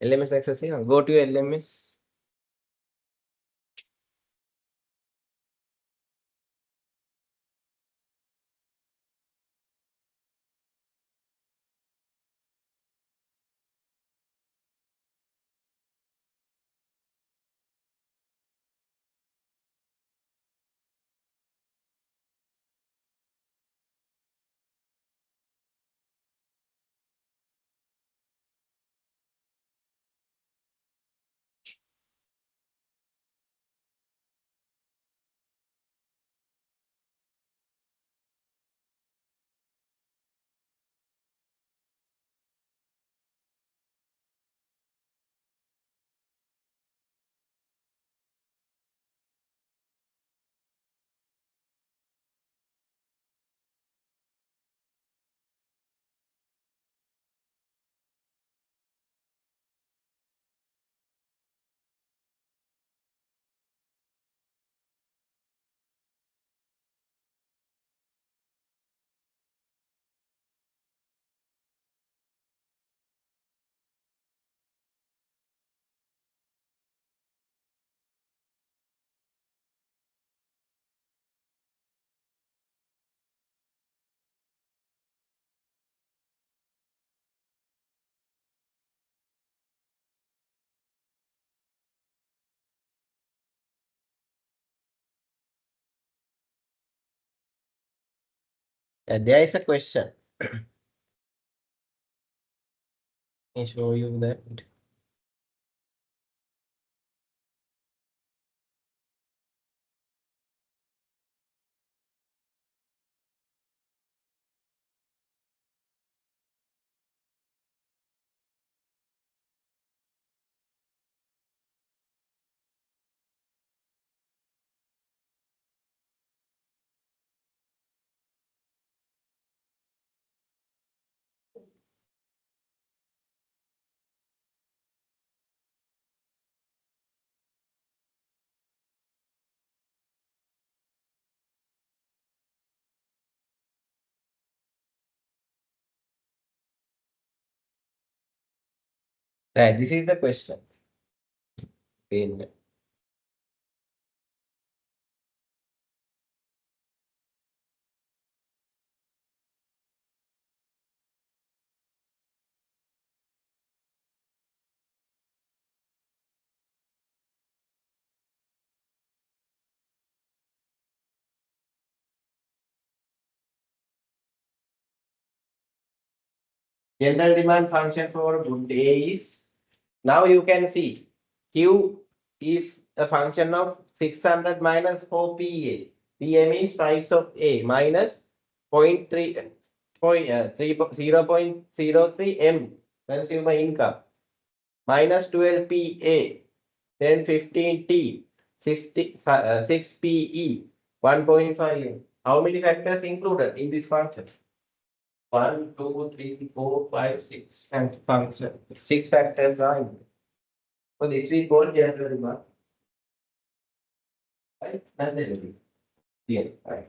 LMS access here. Go to your LMS. There is a question. Let me show you that. This is the question. General demand function for good A is, now you can see Q is a function of 600 minus 4 PA. PA means price of A minus 0.3, 0.03 M consumer income minus 12 PA, then 15 T, 6 PE, 1.5 M. How many factors included in this function? 1, 2, 3, 4, 5, 6 function. 6 factors are in. So this we call general demand. Right? And then yeah, right.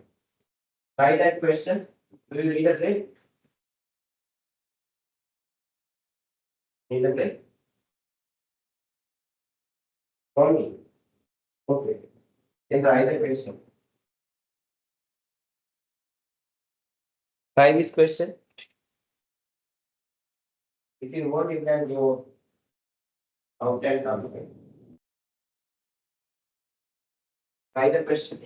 Try that question. Do you need a break? Need a break? For me. Okay. Then try the question. Try this question. If you want, you can go out and come. Try the question.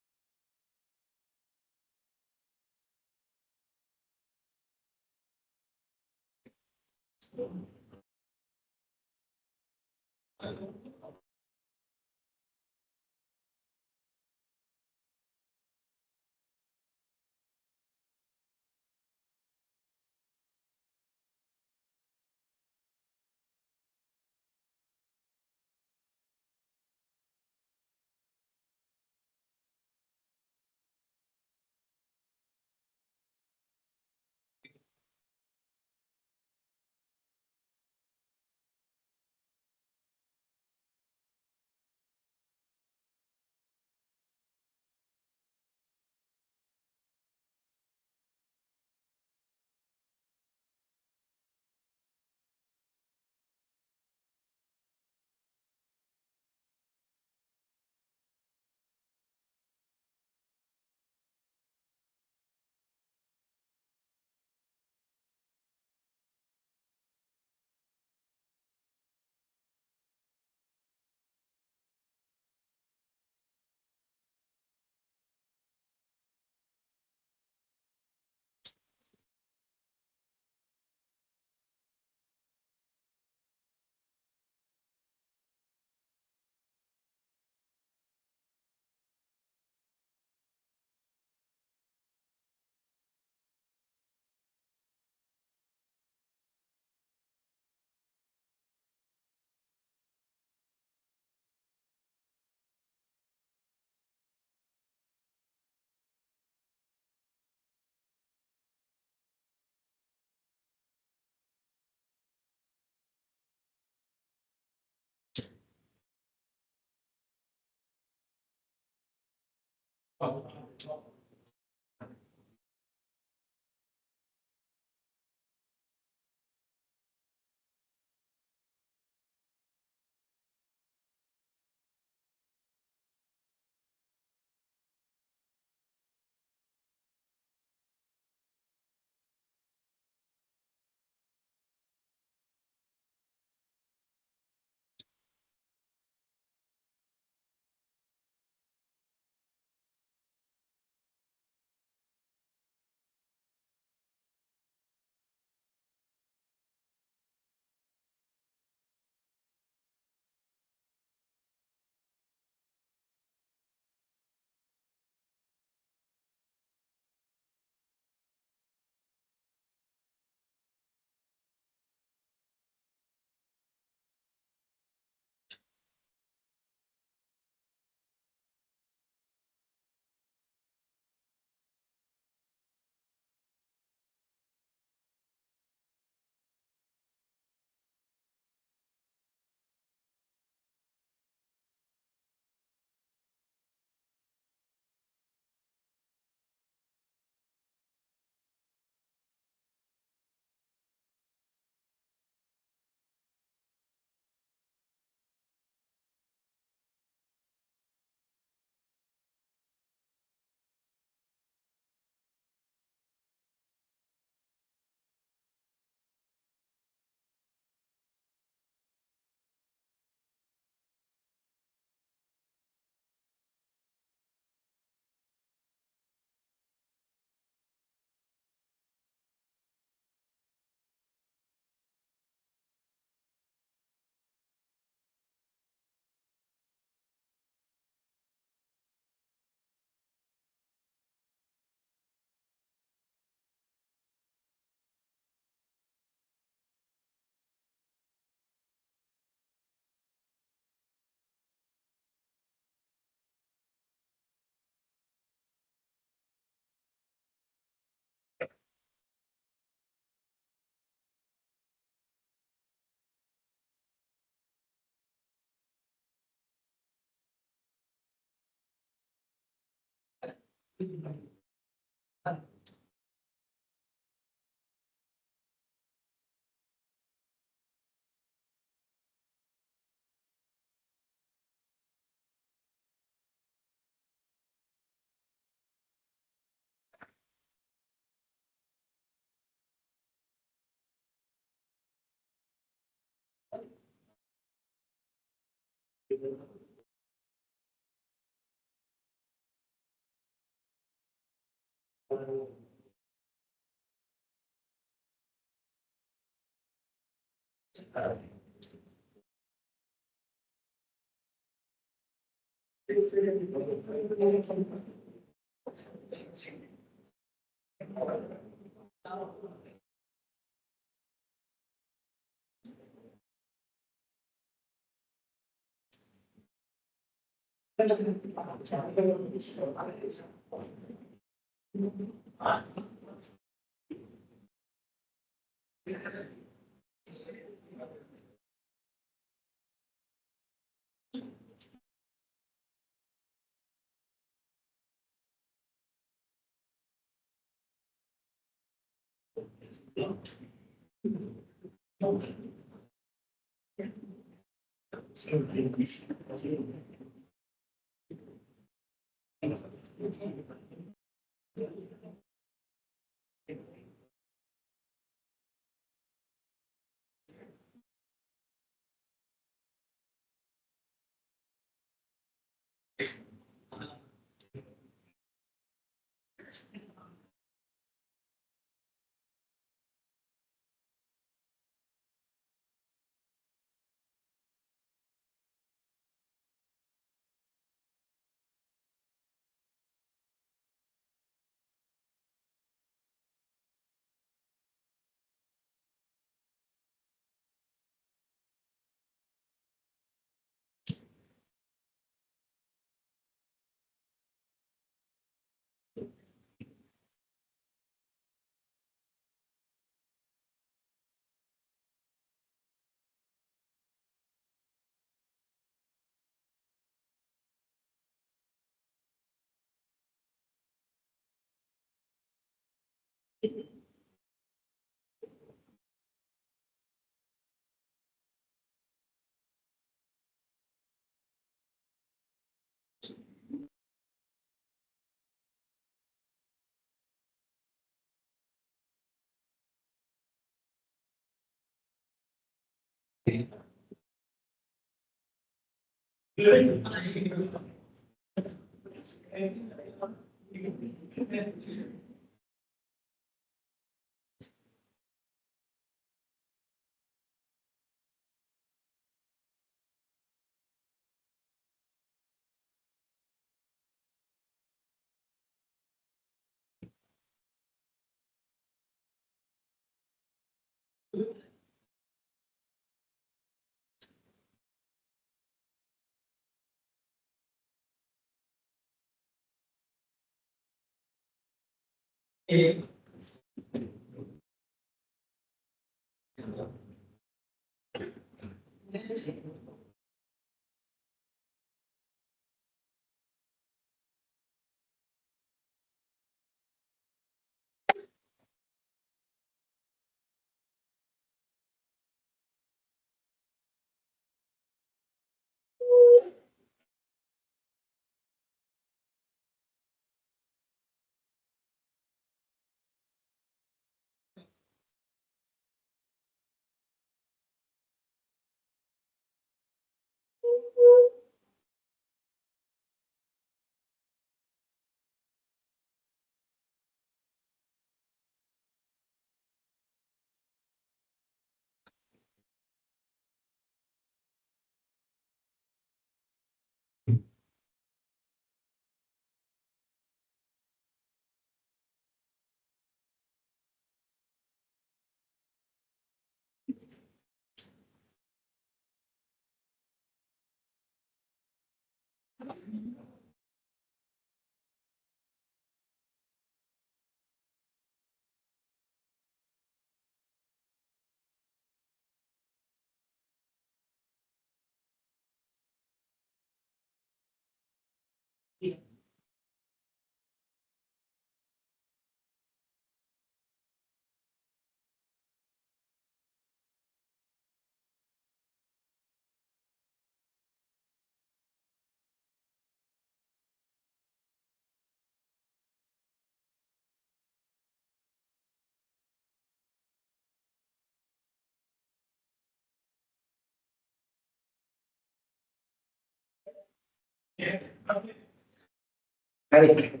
Correct.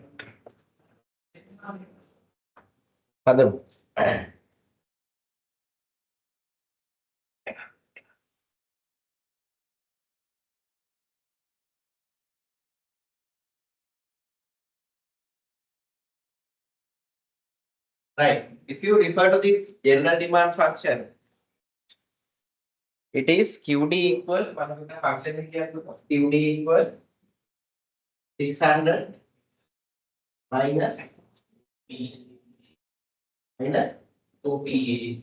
Padam. Right. If you refer to this general demand function, it is QD equal, one function QD equal 600 minus minus OPA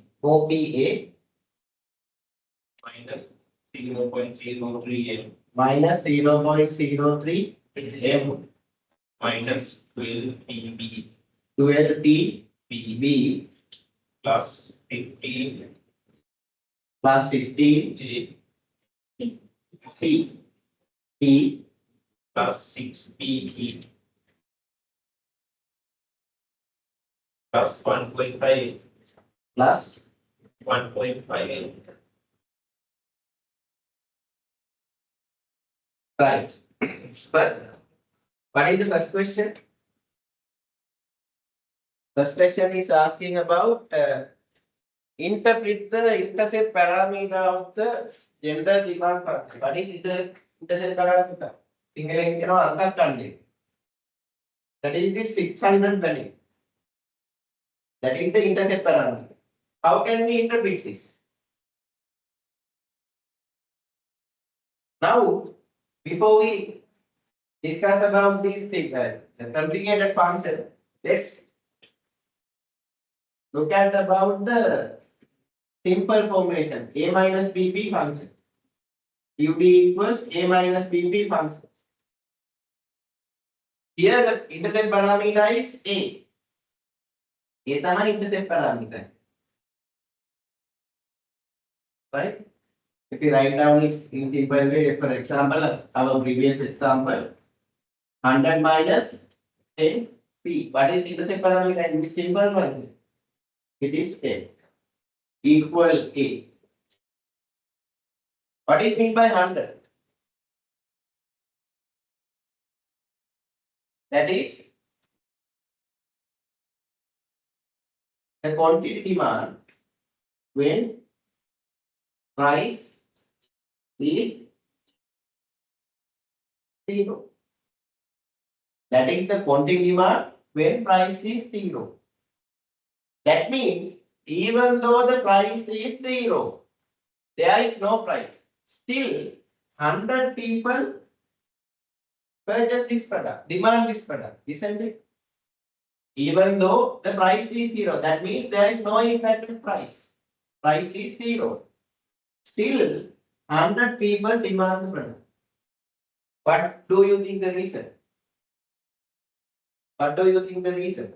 minus 0.03 minus 0.03 M minus 12 PB 12 PB plus 15 plus 15 J P plus 6 PE plus 1.5 plus 1.5 right. First, what is the first question? First question is asking about interpret the intercept parameter of the general demand function. What is intercept parameter? That is the 600 value. That is the intercept parameter. How can we interpret this? Now, before we discuss about this thing, the complicated function, let's look at about the simple formation A minus BP function. UD equals A minus BP function. Here the intercept parameter is A. A තමයි intercept parameter. Right? If you write down it in simple way, for example, our previous example, 100 minus 10 P. What is intercept parameter in this simple one? It is 10 equal A. What is meant by 100? That is the quantity demand when price is 0. That is the quantity demand when price is 0. That means even though the price is 0, there is no price. Still, 100 people purchase this product, demand this product, isn't it? Even though the price is 0, that means there is no impact on price. Price is 0. Still, 100 people demand the product. What do you think the reason? What do you think the reason?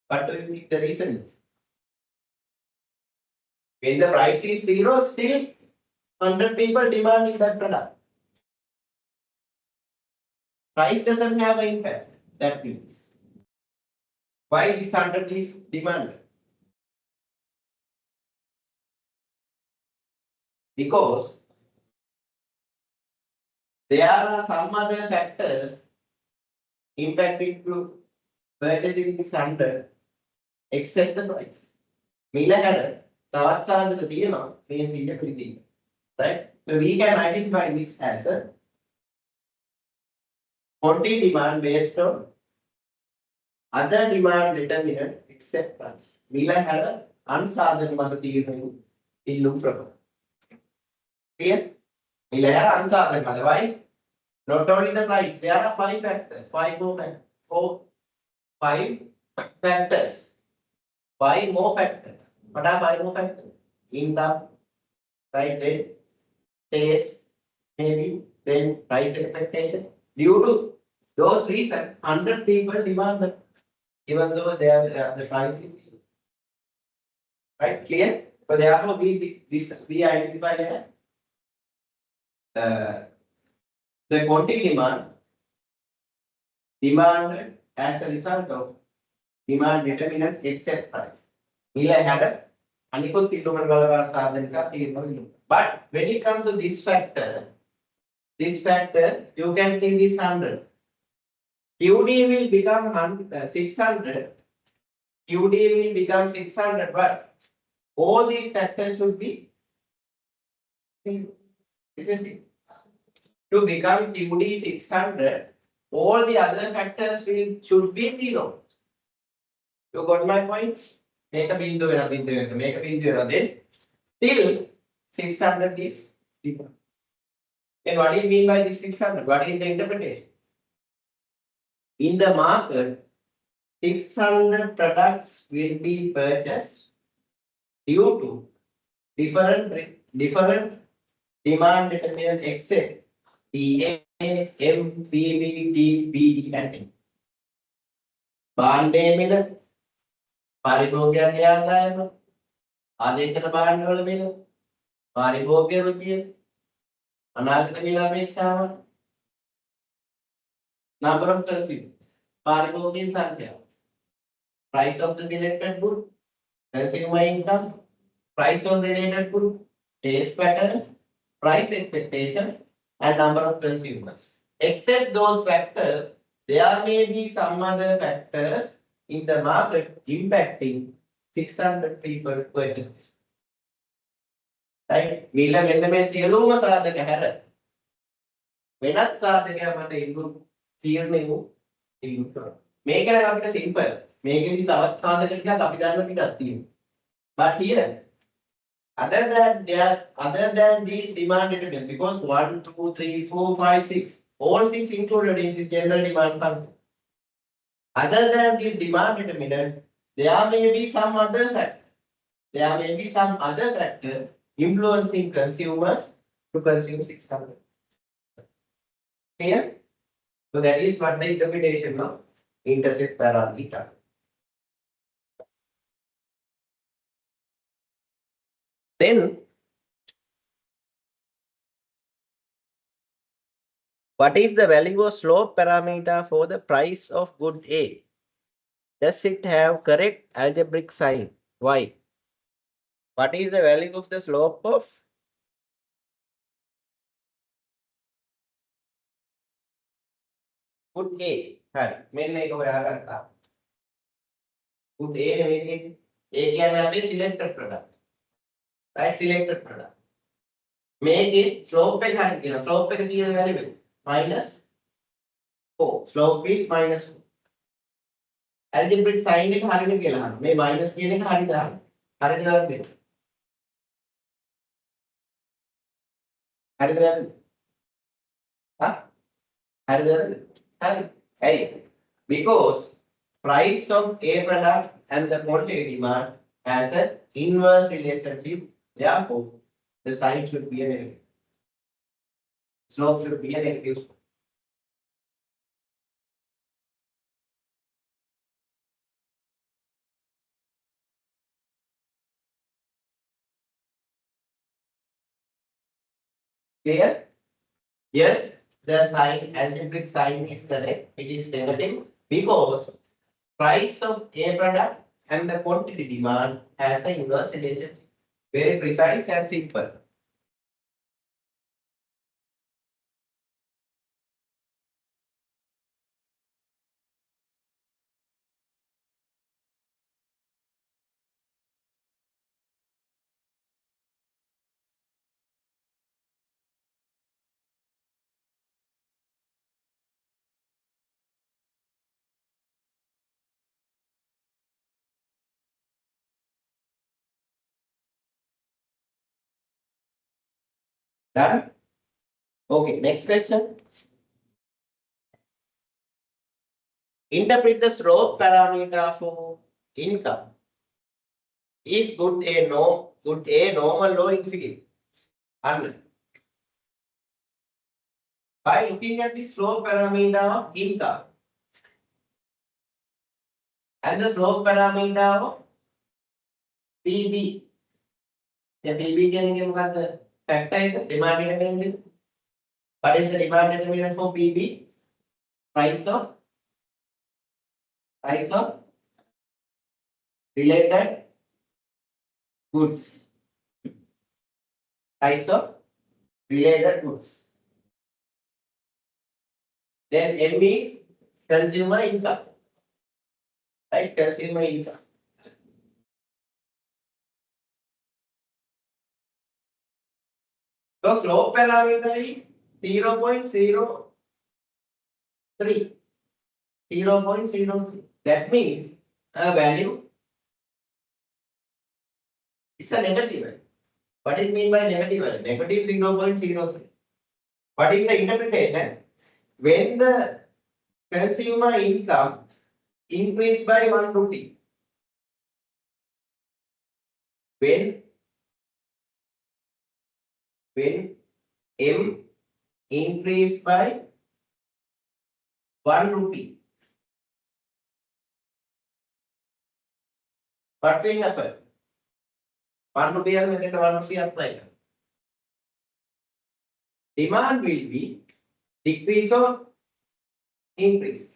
What do you think the reason is? When the price is 0, still 100 people demanding that product. Price doesn't have an impact. That means. Why this 100 is demanded? Because there are some other factors impacting to purchasing this 100 except the price. මිල හැර තවත් සාධක තියෙනවා මේ 100 පිළිදී. Right? So we can identify this as a quantity demand based on other demand determinants except price. මිල හැර අන්සාධක මත තියෙන ඉල්ලුම් ප්‍රමාණය. Clear? මිල හැර අන්සාධක මත. Why? Not only the price, there are 5 factors, 5 more factors, 5 factors, 5 more factors. What are 5 more factors? Income, right? Then taste, maybe, then price expectation. Due to those reasons, 100 people demand them, even though they are, the price is zero. Right? Clear? So therefore, we identify as the quantity demand demanded as a result of demand determinants except price. මිල හැර අනිකුත් ඉල්ලුමකට බලපාන සාධකයක් තියෙනවා. But when it comes to this factor, you can see this 100. QD will become 600. QD will become 600, but all these factors should be zero, isn't it? To become QD 600, all the other factors should be 0. You got my point? Make a bindu වෙනවා, make a bindu වෙනවා. Then till 600 is different. Then what do you mean by this 600? What is the interpretation? In the market, 600 products will be purchased due to different demand determinant except PA, M, PB, T, P, and N. භාණ්ඩයේ මිල, පරිභෝගයන්ගේ ආදායම, ආදේශන භාණ්ඩවල මිල, පාරිභෝගික රුචිය, අනාගත මිල අපේක්ෂාව, number of consumers, පාරිභෝගික සංඛ්‍යාව, price of the selected good, consumer income, price of related good, taste patterns, price expectations, and number of consumers. Except those factors, there may be some other factors in the market impacting 600 people purchases. Right? මිල මෙන්න මේ සියලුම සාධක හැර වෙනත් සාධකයක් මත තීරණය වූ ඉන්පුට්. මේක නම් අපිට සිම්පල්. මේකෙදි තවත් සාධක ටිකක් අපි දන්න ටිකක් තියෙනවා. But here other than these demand determinants, because 1, 2, 3, 4, 5, 6, all 6 included in this general demand function. Other than these demand determinants, there may be some other factor. There may be some other factor influencing consumers to consume 600. Clear? So that is what the interpretation of intercept parameter. Then what is the value of slope parameter for the price of good A? Does it have correct algebraic sign? Why? What is the value of the slope of good A? හරි. මෙන්න ඒක හොයාගත්තා. good A නෙවෙයි. A කියන්නේ අපේ selected product. Right, selected product. මේකේ slope එක හරි කියලා. slope එක කියන value -4. slope is -4. algebraic sign එක හරිද කියලා අහනවා. මේ minus කියන එක හරිද අහනවා. හරිද නැද්ද? හරිද නැද්ද? හා? හරිද නැද්ද? හරි. ඇයි? Because price of A product and the quantity demand has an inverse relationship. Therefore, the sign should be a negative. Slope should be a negative. Clear? Yes, the sign, algebraic sign is correct. It is negative because price of A product and the quantity demand has an inverse relationship. Very precise and simple. Done? Okay, next question. Interpret the slope parameter for income. Is good A normal or infinite? Under. By looking at the slope parameter of income and the slope parameter of PB. The PB can give the factor is the demand determinant. What is the demand determinant for PB? Price of related goods. Price of related goods. Then M means consumer income. Right? Consumer income. So slope parameter is 0.03. 0.03. That means a value, it's a negative value. What is mean by negative value? Negative 0.03. What is the interpretation? When the consumer income increased by 1 rupee, when M increased by 1 rupee, what will happen? 1 rupee and then 1 rupee apply. Demand will be decrease or increase.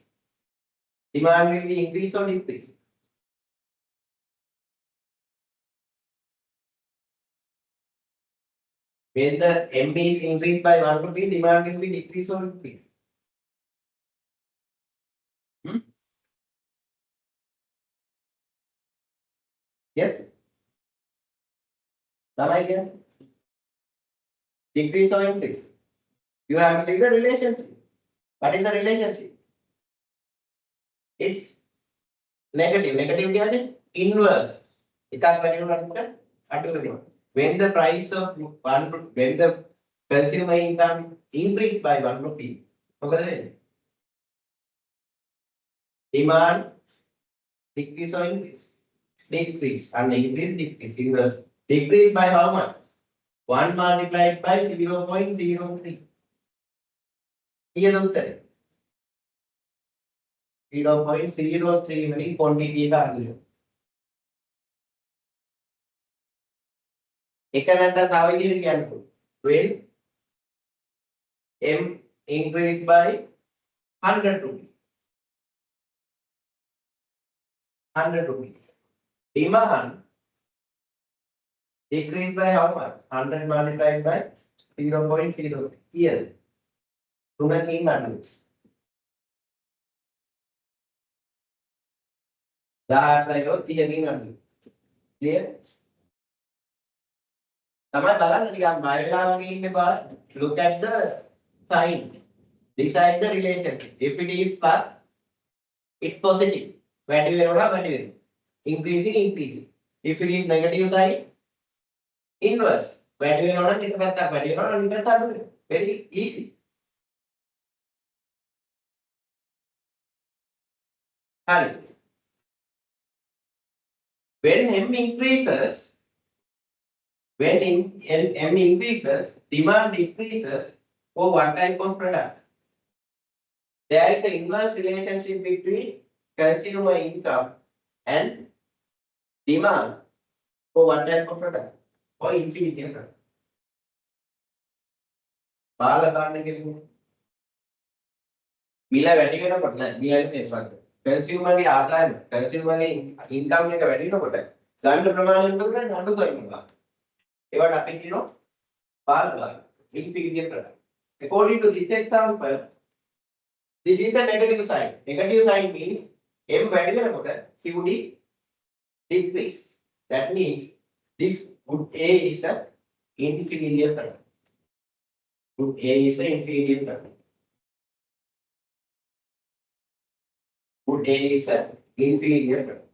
Demand will be increase or decrease. When the MB is increased by 1 rupee, demand will be decrease or increase. Yes? Now I can decrease or increase. You have to see the relationship. What is the relationship? It's negative. Negative क्या है? Inverse. එකක් වැඩි වුණාට අඩු වෙනවා. When the price of when the consumer income increased by 1 rupee, මොකද වෙන්නේ? Demand decrease or increase? Decrease. And increase, decrease. Inverse. Decrease by how much? 1 multiplied by 0.03. Here the उत्तर है 0.03 वाली quantity का आंसर. एक नंतर तावे दिल क्या है? When M increased by 100 rupees. 100 rupees. Demand decreased by how much? 100 multiplied by 0.03. Here. තුනකින් අඩුයි. 18 30කින් අඩුයි. clear? තමයි බලන්න ටිකක් බය වෙලා වගේ ඉන්න බා. Look at the sign. Decide the relationship. If it is plus, it's positive. වැඩි වෙනවා වැඩි වෙනවා. Increasing, increasing. If it is negative side, inverse. වැඩි වෙනවා නම් එක පැත්තක් වැඩි වෙනවා අනිත් පැත්ත අඩු වෙනවා. Very easy. Hurry. When M increases, M increases, demand decreases for one type of product. There is an inverse relationship between consumer income and demand for one type of product or infinity product. බාල ගන්න කෙනෙක් මිල වැඩි වෙනකොට නෑ මිලයි මේකට. consumer ගේ ආදායම consumer ගේ income එක වැඩි වෙනකොට ගන්න ප්‍රමාණය මොකද අඩු කරනවා. ඒවට අපි කියනවා බාල ගන්න. infinity product. According to this example, this is a negative sign. Negative sign means M වැඩි වෙනකොට QD decrease. That means this good A is a inferior product. Good A is an inferior product. Good A is an inferior product.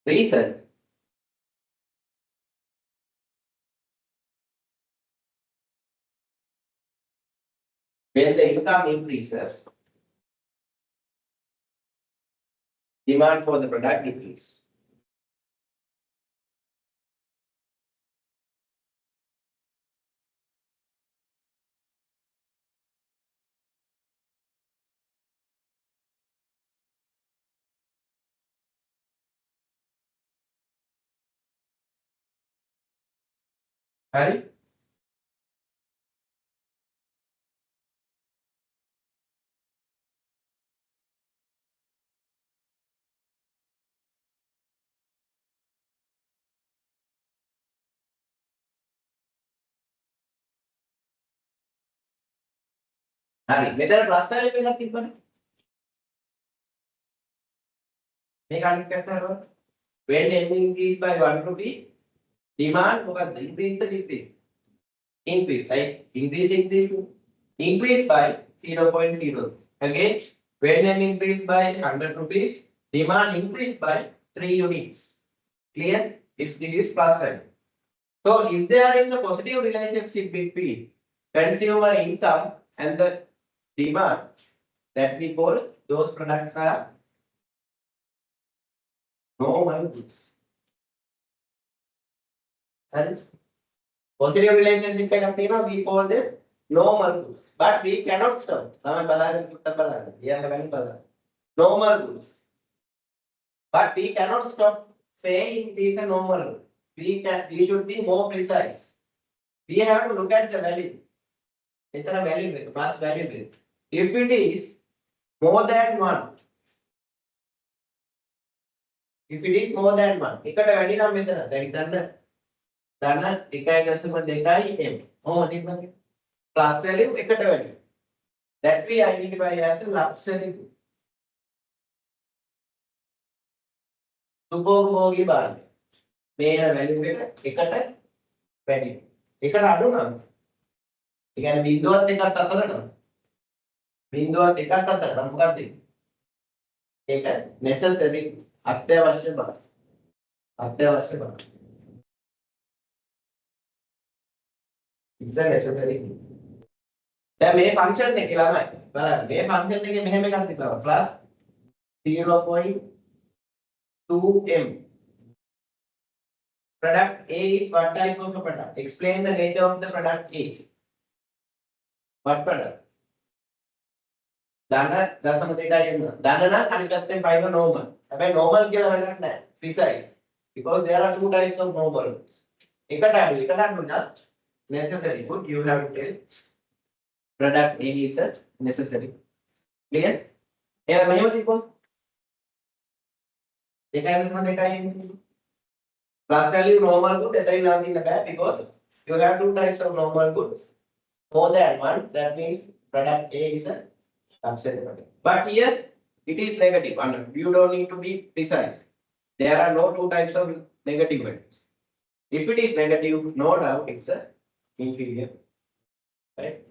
Reason. When the income increases, demand for the product decreases. Harry? හරි මෙතන ප්‍රශ්න එකක් තිබ්බනේ මේක අනිත් පැත්ත හරවන්න when M increase by 1 rupee demand මොකක්ද increase the decrease increase right increase by 0.0 again when M increase by 100 rupees demand increased by 3 units. Clear? If this is plus value. So if there is a positive relationship between consumer income and the demand, that we call those products are normal goods. And positive relationship we call them normal goods. But we cannot stop. Normal goods. But we cannot stop saying these are normal. We should be more precise. We have to look at the value. It's a value plus value. If it is more than 1, if it is more than 1, එකට වැඩි නම් මෙතන දැන් දන්න 1.2 m. Plus value එකට වැඩි. That we identify as a luxury good. සුභෝගී භාණ්ඩ. මේ value එක එකට වැඩි. එකට අඩු නම් ඒ කියන්නේ බිඳුවත් එකත් අතර නම් බිඳුවත් එකත් අතර නම් මොකක්ද? ඒක necessary අත්‍යවශ්‍ය බව. අත්‍යවශ්‍ය බව. It's a necessary. දැන් මේ ෆන්ක්ෂන් එකේ ළමයි බලන්න මේ ෆන්ක්ෂන් එකේ මෙහෙම එකක් තිබ්බා plus 0.2m. Product A is what type of a product? Explain the nature of the product A. What product? දන්න දශම දෙකයි එන්න. දන්න නම් අනිත් පැත්තෙන් find normal. හැබැයි normal කියලා වැඩක් නැහැ. Precise. Because there are two types of normal. එකට අඩු නම් necessary good. You have to tell product A is a necessary. Clear? එහෙනම් මෙහෙම තිබ්බොත් දෙකයි දශම දෙකයි එන්න. Plus value normal good එතනින් නවතින්න බෑ because you have two types of normal goods. More than one, that means product A is a luxury product. But here it is negative. And you don't need to be precise. There are no two types of negative values. If it is negative, no doubt it's a inferior. Right?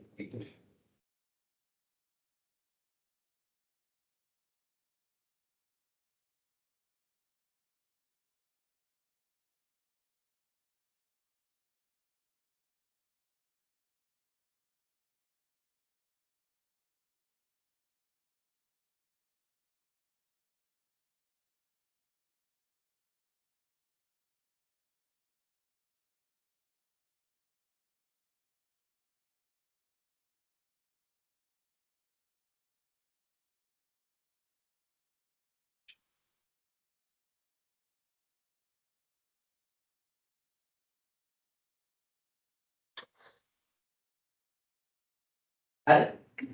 හරි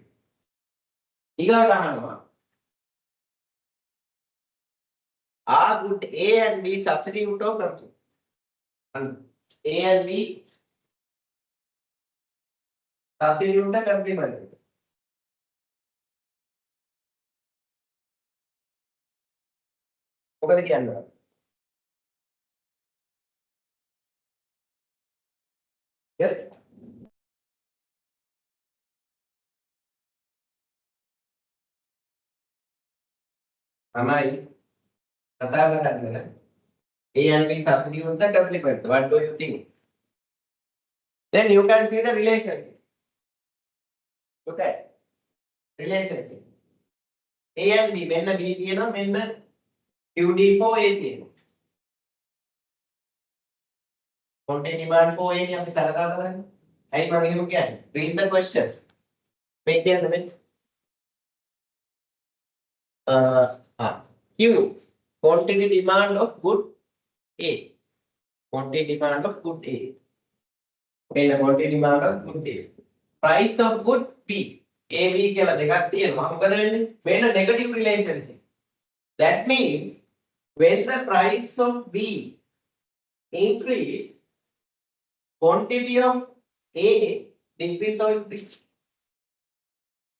ඊගාට අහනවා are good A and B substitute or කරතු A and B substitute complement මොකද කියන්නේ yes තමයි කතා කරන්නේ A and B substitute the complement. What do you think? Then you can see the relationship. Look at relationship. A and B මෙන්න B කියනවා මෙන්න QD for A කියනවා. Content demand for A නේ අපි සලකා බලන්න. ඇයි මම එහෙම කියන්නේ? Read the questions. මේ කියන්නේ මේ Q quantity demand of good A. Quantity demand of good A. Okay, quantity demand of good A. Price of good B. A B කියලා දෙකක් තියෙනවා. මොකද වෙන්නේ? මෙන්න negative relationship. That means when the price of B increase, quantity of A decrease or increase.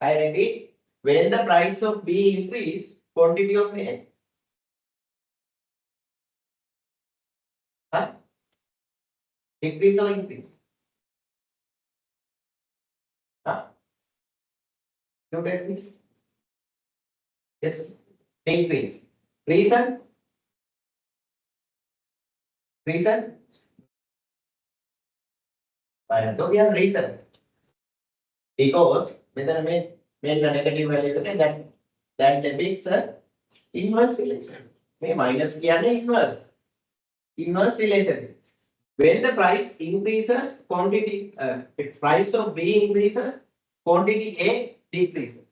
I repeat, when the price of B increase, quantity of A decrease or increase? You tell me. Yes, increase. Reason? Reason? I don't have reason. Because whether make a negative value that depicts a inverse relation. May minus inverse. Inverse relation. When the price increases, quantity price of B increases, quantity A decreases.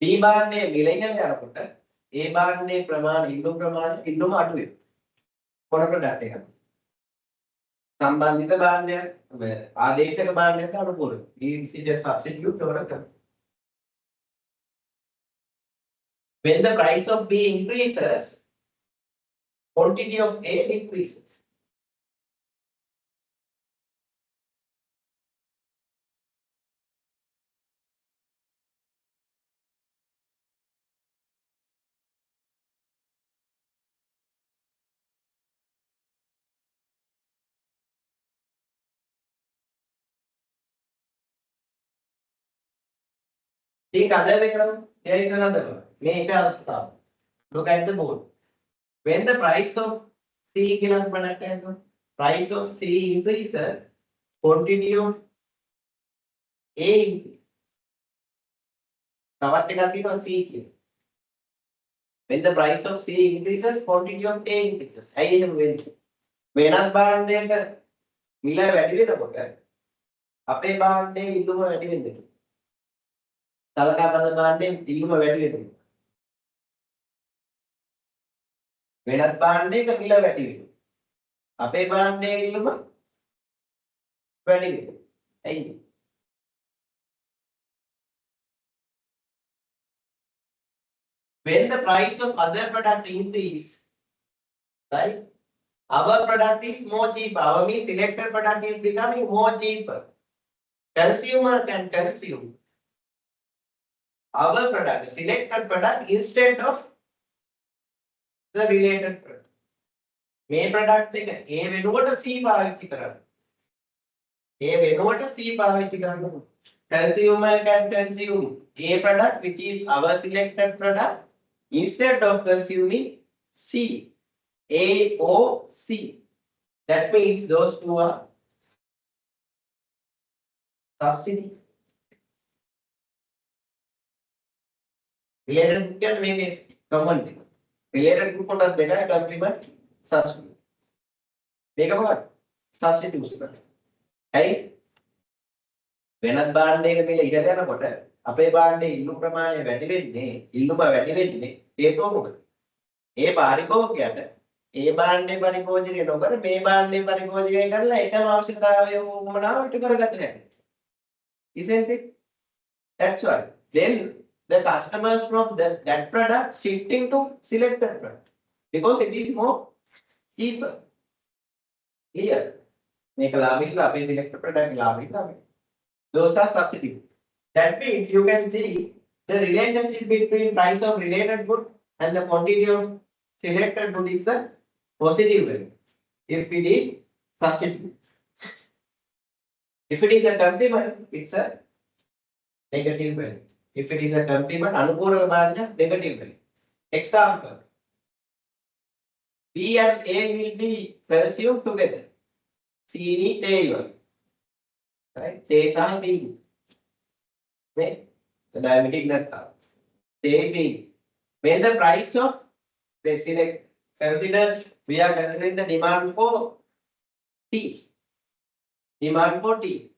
B bar ने मिलेगा क्या आपको? A bar ने प्रमाण Indu mart में कौन product है? संबंधित बांध्य आदेशक बांध्य था अनुकूल ये substitute और when the price of B increases, quantity of A decreases. Think other way around. There is another one. Make a stop. Look at the board. When the price of C price of C increases, quantity of A increases. තවත් එකක් තියෙනවා C කියලා. When the price of C increases, quantity of A increases. ඇයි එහෙම වෙන්නේ? වෙනත් භාණ්ඩයක මිල වැඩි වෙනකොට අපේ භාණ්ඩයේ ඉල්ලුම වැඩි වෙන්නේ. සලකා බලන භාණ්ඩයේ ඉල්ලුම වැඩි වෙනවා. වෙනත් භාණ්ඩයක මිල වැඩි වෙනවා. අපේ භාණ්ඩයේ ඉල්ලුම වැඩි වෙනවා. ඇයි? When the price of other product increase, right? Our product is more cheaper. Our means selected product is becoming more cheaper. Consumer can consume our product, selected product instead of the related product. මේ product එක A වෙනුවට C පාවිච්චි කරන්න. A වෙනුවට C පාවිච්චි කරන්න. Consumer can consume A product which is our selected product instead of consuming C. A or C. That means those two are substitutes. Related group can make a common thing. Related group කොටස් දෙකයි complement substitute. මේක මොකක්ද? Substitutes. ඇයි? වෙනත් භාණ්ඩයක මිල ඉහළ යනකොට අපේ භාණ්ඩයේ ඉල්ලුම් ප්‍රමාණය වැඩි වෙන්නේ ඉල්ලුම වැඩි වෙන්නේ හේතුව මොකද? ඒ පාරිභෝගිකයට ඒ භාණ්ඩේ පරිභෝජනය නොකර මේ භාණ්ඩේ පරිභෝජනය කරලා එකම අවශ්‍යතාවය වුණාම ඉටු කරගත හැකියි. Isn't it? That's why. Then the customers from that product shifting to selected product because it is more cheaper. Here, මේක ලාභිකලා අපේ selected product ලාභිකලා. Those are substitutes. That means you can see the relationship between price of related good and the quantity of selected good is the positive value. If it is substitute. If it is a complement, it's a negative value. If it is a complement, anukula margin negative value. Example. B and A will be consumed together. C need A. Right? They are C. Right? The diametric net. They when the price of they select consider we are considering the demand for T. Demand for T.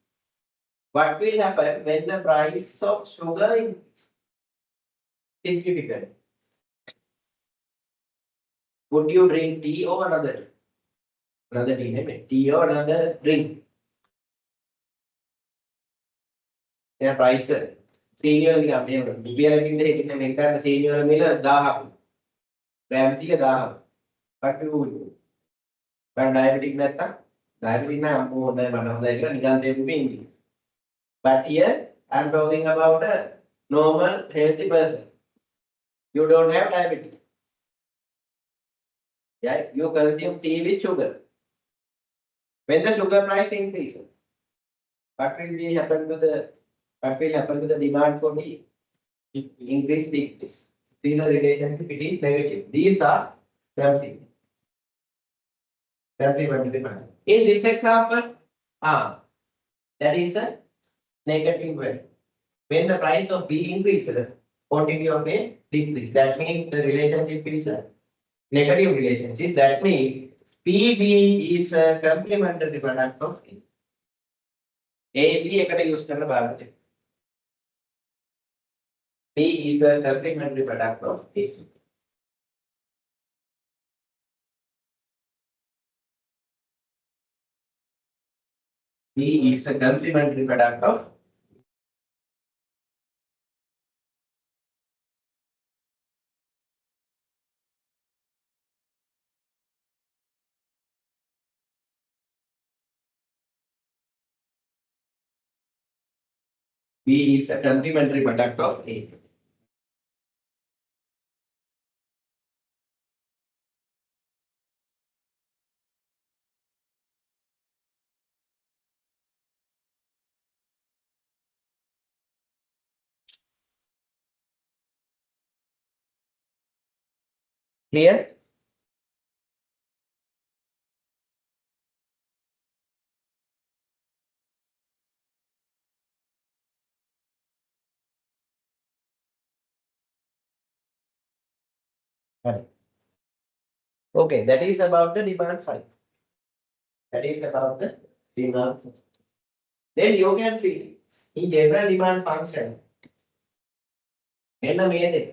What will happen when the price of sugar is significant? Would you drink tea or another tea? Tea or another drink? Their price senior BPL in the make that senior miller daham. Ramsey daham. But you will do. But diabetic netta, diabetic na more than one of the but here I am talking about a normal healthy person. You don't have diabetes. Yeah, you consume tea with sugar. When the sugar price increases, what will happen to the demand for tea? Increase, decrease. See the relationship, it is negative. These are complementary dependent. In this example, that is a negative value. When the price of B increases, quantity of A decreases. That means the relationship is a negative relationship. That means PB is a complementary product of A. A B එකට use කරන බලන්න. B is a complementary product of A. B is a complementary product of B is a complementary product of A. Clear? Right. Okay, that is about the demand side. That is about the demand side. Then you can see in general demand function, මෙන්න මේ දෙක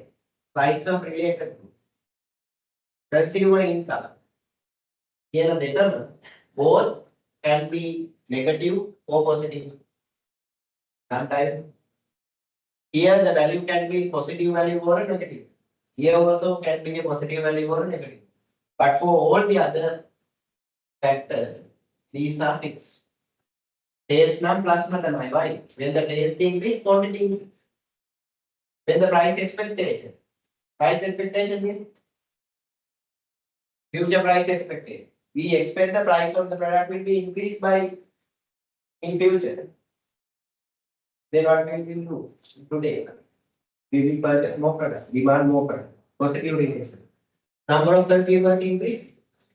price of related to consumer income කියන දෙකම both can be negative or positive. Sometimes here the value can be positive value or a negative. Here also can be a positive value or a negative. But for all the other factors, these are fixed. Taste නම් plus තමයි. Why? When the taste increase, quantity increase. When the price expectation means future price expectation. We expect the price of the product will be increased by in future. Then what we will do today? We will purchase more product, demand more product, positive relation. Number of consumers increase,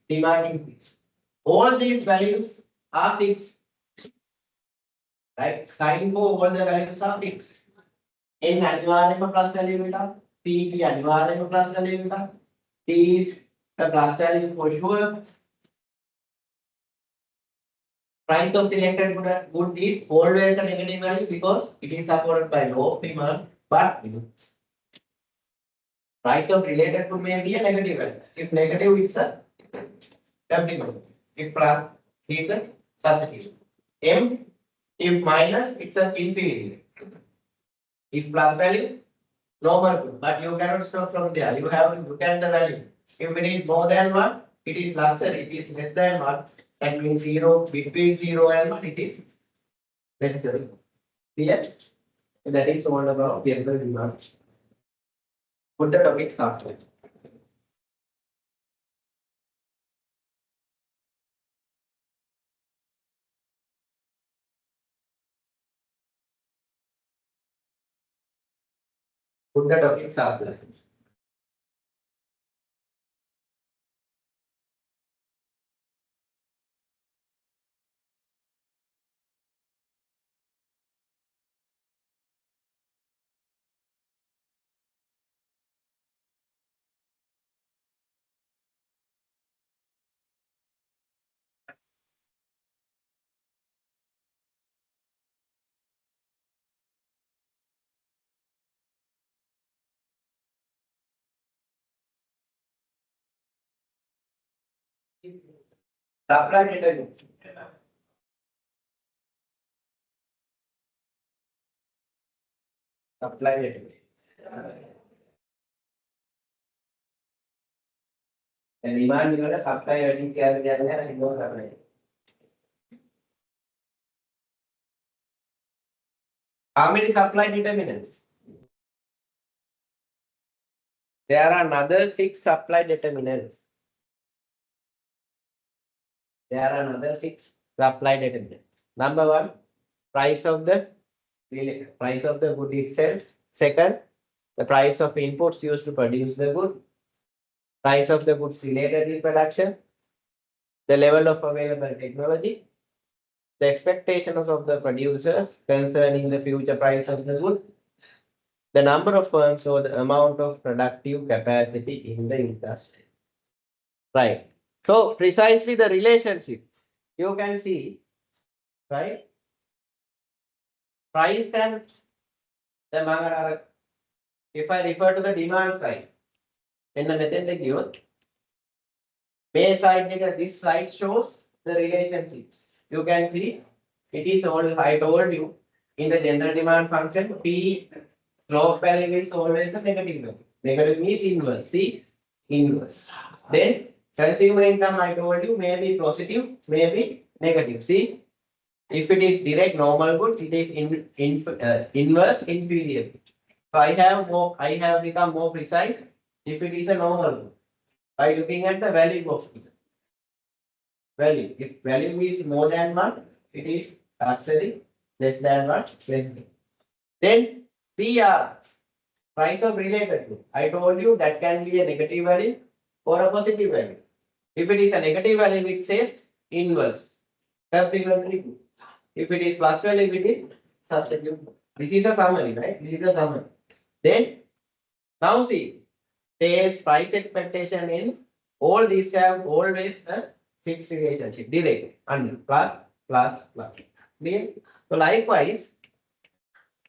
demand increase. All these values are fixed. Right? Sign for all the values are fixed. N අනිවාර්යයෙන්ම plus value එකක්, P අනිවාර්යයෙන්ම plus value එකක්, T is a plus value for sure. Price of selected good is always a negative value because it is supported by low demand, but price of related good may be a negative value. If negative, it's a complement. If plus, it's a substitute. M, if minus, it's an inferior. If plus value, normal good, but you cannot stop from there. You have to look at the value. If it is more than 1, it is luxury. It is less than 1. That means 0, between 0 and 1, it is necessary. Clear? That is all about general demand. Put the topics after. Put the topics after. Supply determinant. Supply determinant. And demand වල supply වැඩි කියලා කියන්නේ ඉන්නෝ කරන්නේ. How many supply determinants? There are another 6 supply determinants. There are another 6 supply determinants. Number 1, price of the good itself. Second, the price of inputs used to produce the good, price of the goods related in production, the level of available technology, the expectations of the producers concerning the future price of the good, the number of firms or the amount of productive capacity in the industry. Right. So precisely the relationship you can see, right? Price and the if I refer to the demand side, in the method given, May side this slide shows the relationships. You can see it is always, I told you, in the general demand function, P slope value is always a negative value. Negative means inverse. See, inverse. Then consumer income, I told you, may be positive, may be negative. See, if it is direct normal good, it is inverse inferior. So I have become more precise if it is a normal good by looking at the value of it. Value. If value is more than 1, it is actually less than 1, less than. Then PR, price of related good. I told you that can be a negative value or a positive value. If it is a negative value, it says inverse. Supplementary good. If it is plus value, it is substitute. This is a summary, right? This is a summary. Then now see, there's price expectation in all these have always a fixed relationship, direct and plus. Clear? So likewise,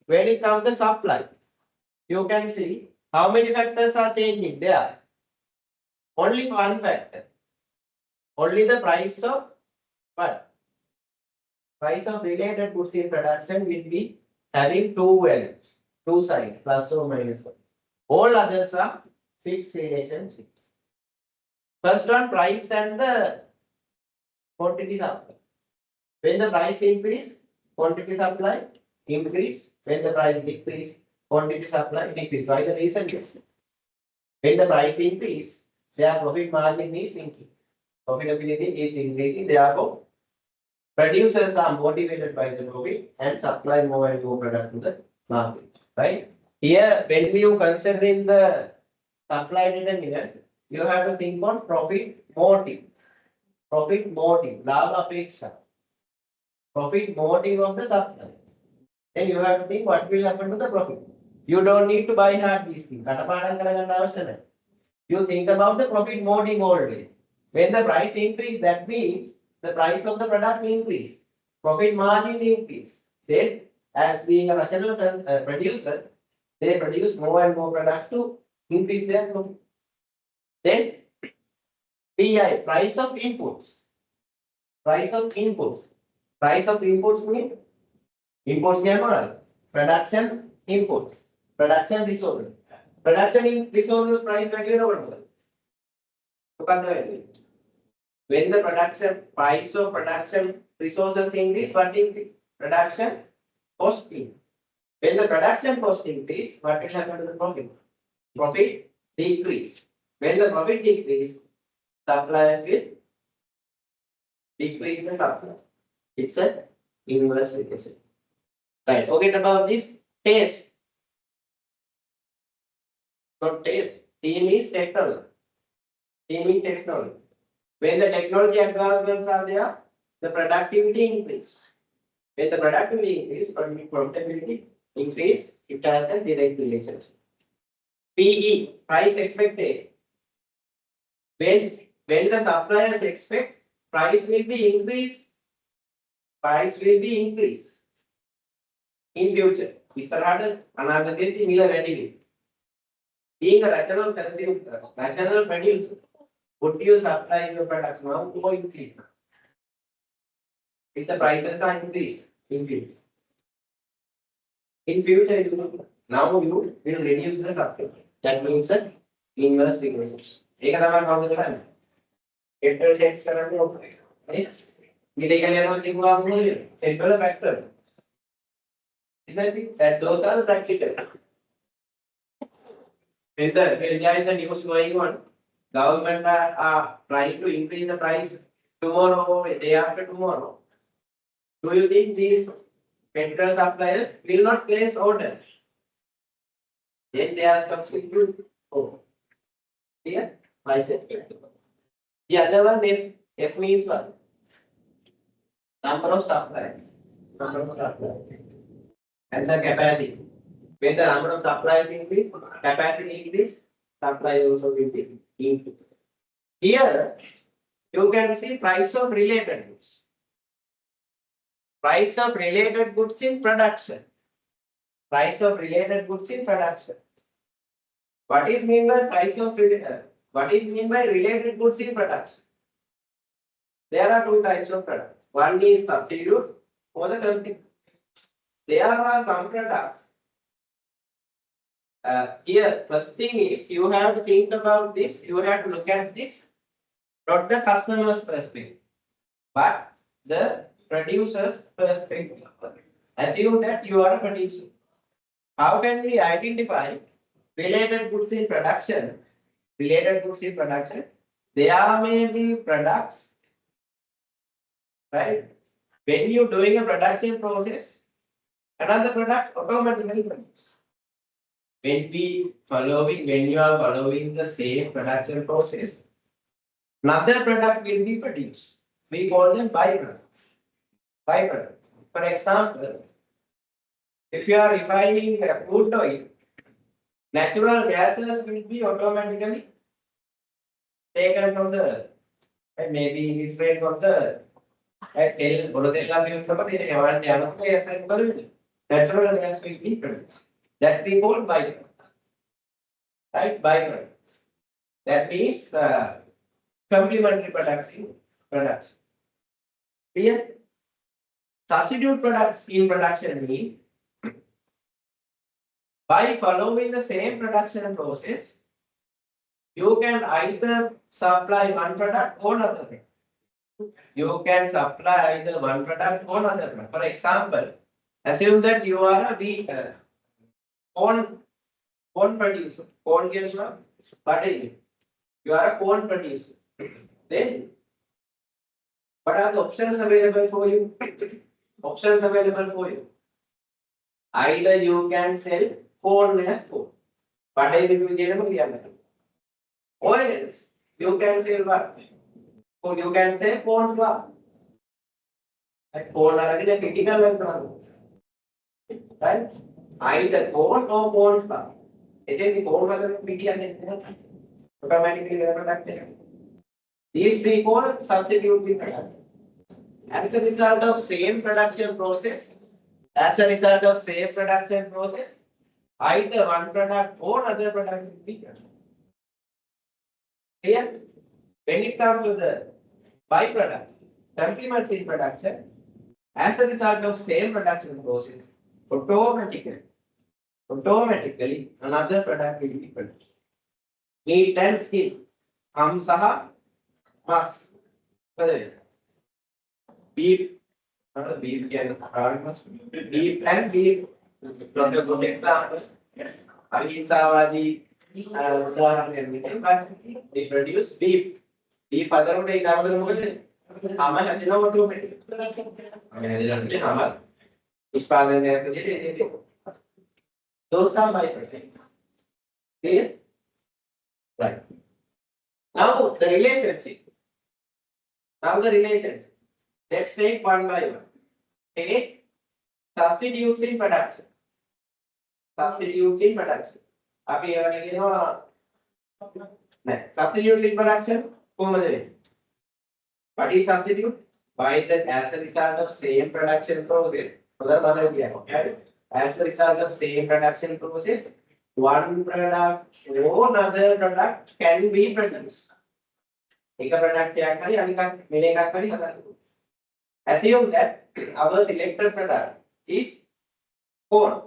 when it comes to supply, you can see how many factors are changing there. Only one factor. Only the price of what? Price of related goods in production will be having two values, two sides, plus or minus one. All others are fixed relationships. First one, price and the quantity supply. When the price increase, quantity supply increase. When the price decrease, quantity supply decrease. Why the reason? When the price increase, their profit margin is increasing. Profitability is increasing. Therefore, producers are motivated by the profit and supply more and more product to the market. Right? Here, when you consider in the supply determinant, you have to think on profit motive. Profit motive, ladha apeksha. Profit motive of the supply. Then you have to think what will happen to the profit. You don't need to buy hard these things. You think about the profit motive always. When the price increase, that means the price of the product increase. Profit margin increase. Then, as being a rational producer, they produce more and more product to increase their profit. Then, PI, price of inputs. Price of inputs. Price of inputs means inputs general. Production inputs. Production resources. Production resources price value. When the production price of production resources increase, what increase? Production cost increase. When the production cost increase, what will happen to the profit? Profit decrease. When the profit decrease, suppliers will decrease the supply. It's a inverse relation. Right. Forget about this. Taste. Not taste. T means technology. T means technology. When the technology advancements are there, the productivity increase. When the productivity increase, profitability increase, it has a direct relationship. PE, price expectation. When the suppliers expect price will be increased, price will be increased in future. ඉස්සරහට අනාගතයේදී මිල වැඩි වෙයි. Being a rational consumer, rational producer, would you supply your products now or increase? If the prices are increased, increase. In future, now you will reduce the supply. That means an inverse relationship. ඒක තමයි කවුද කරන්නේ? Factor checks කරන්නේ ඕනේ. right? මිල එක යනවා තිබුණාම මොකද වෙන්නේ? factor factor. Isn't it? That those are the practical. When there is a news going on, government are trying to increase the price tomorrow or day after tomorrow. Do you think these petrol suppliers will not place orders? Then they are substitute O. Here, price effect. The other one, F means what? Number of supplies. Number of supplies. And the capacity. When the number of supplies increase, capacity increase, supply also will be increase. Here, you can see price of related goods. Price of related goods in production. Price of related goods in production. What is mean by price of what is mean by related goods in production? There are two types of products. One is substitute for the company. There are some products. Here, first thing is you have to think about this. You have to look at this, not the customer's perspective, but the producer's perspective. Assume that you are a producer. How can we identify related goods in production? Related goods in production. There may be products, right? When you're doing a production process, another product automatically produces. When you are following the same production process, another product will be produced. We call them byproducts. Byproducts. For example, if you are refining a crude oil, natural gases will be automatically taken from the earth. And maybe refrained from the earth. Natural gas will be produced. That we call byproduct. Right? Byproduct. That means complementary products in production. Clear? Substitute products in production means by following the same production process, you can either supply one product or another product. You can supply either one product or another product. For example, assume that you are a corn producer. Corn gets butter. You are a corn producer. Then, what are the options available for you? Options available for you. Either you can sell corn as corn. Butter will be generally available. Or else, you can sell what? Or you can sell corn flour. Like corn are a critical electron. Right? Either corn or corn flour. It is the corn flour automatically productive. These we call substitute product. As a result of same production process, either one product or other product will be produced. Clear? When it comes to the byproduct, complements in production, as a result of same production process, automatically another product will be produced. Meat and skin, saha, mas, beef, beef and beef. From the good example, Ahisawadi, they produce beef. Beef other day, another way. Hama had no automatic. I mean, Hama. His father never did anything. Those are my friends. Clear? Right. Now the relationship. Let's take one by one. Take substitutes in production. Substitutes in production. Substitutes in production. What is substitute? As a result of same production process. As a result of same production process, one product or another product can be produced. Assume that our selected product is corn.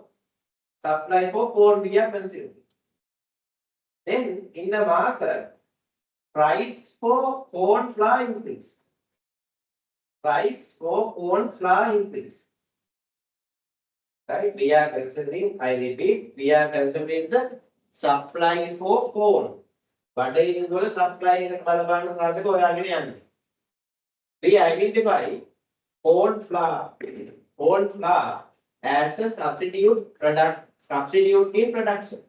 Supply for corn we are considering. Then in the market, price for corn flour increase. Price for corn flour increase. Right? We are considering, I repeat, we are considering the supply for corn. But in the supply, we identify corn flour as a substitute product, substitute in production.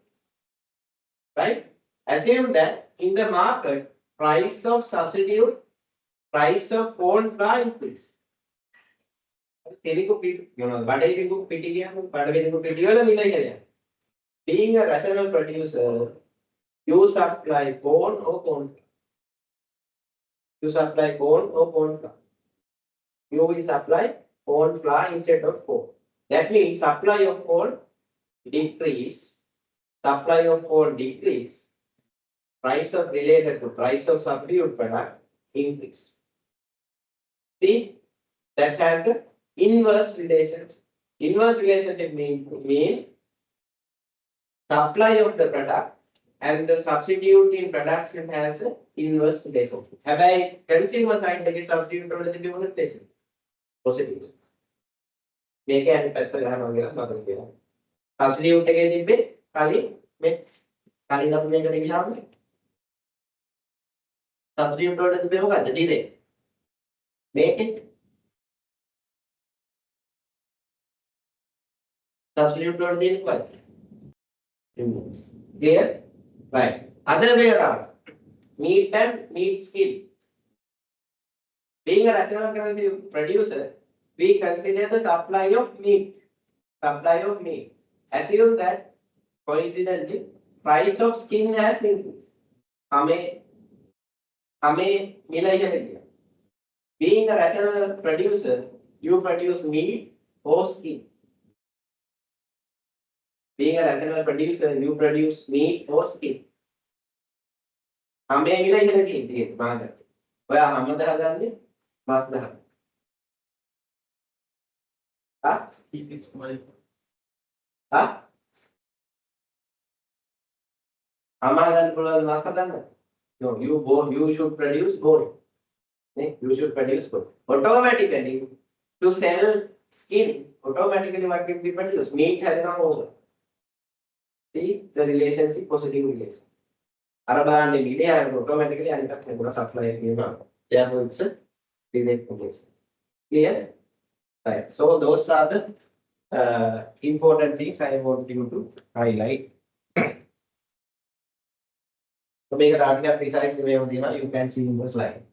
right? Assume that in the market, price of substitute, price of corn flour increase. Being a rational producer, you supply corn or corn flour. You supply corn or corn flour. You will supply corn flour instead of corn. That means supply of corn decrease, supply of corn decrease, price of related to price of substitute product increase. See, that has the inverse relationship. Inverse relationship means supply of the product and the substitute in production has an inverse relationship. Have I consumer side like substitute product implementation? Positive. Make an substitute again Kali make Kali the make a substitute product the delay. Make it substitute product what? Clear? Right. Other way around. Meat and meat skin. Being a rational currency producer, we consider the supply of meat. Supply of meat. Assume that coincidentally, price of skin has increased. हमें मिला ही है. Being a rational producer, you produce meat or skin. Being a rational producer, you produce meat or skin. हमें मिला ही है बाहर. वह हम dah हजारने mas dah. हाँ? हाँ? हमारे pulao mas हजारने. No, you should produce both. You should produce both. Automatically, to sell skin, automatically what will be produced? Meat has no over. See the relationship, positive relation. Araba and media are automatically and supply. Therefore, it's a direct relation. Clear? Right. So those are the important things I want you to highlight. To make a article precise way of you can see in the slide.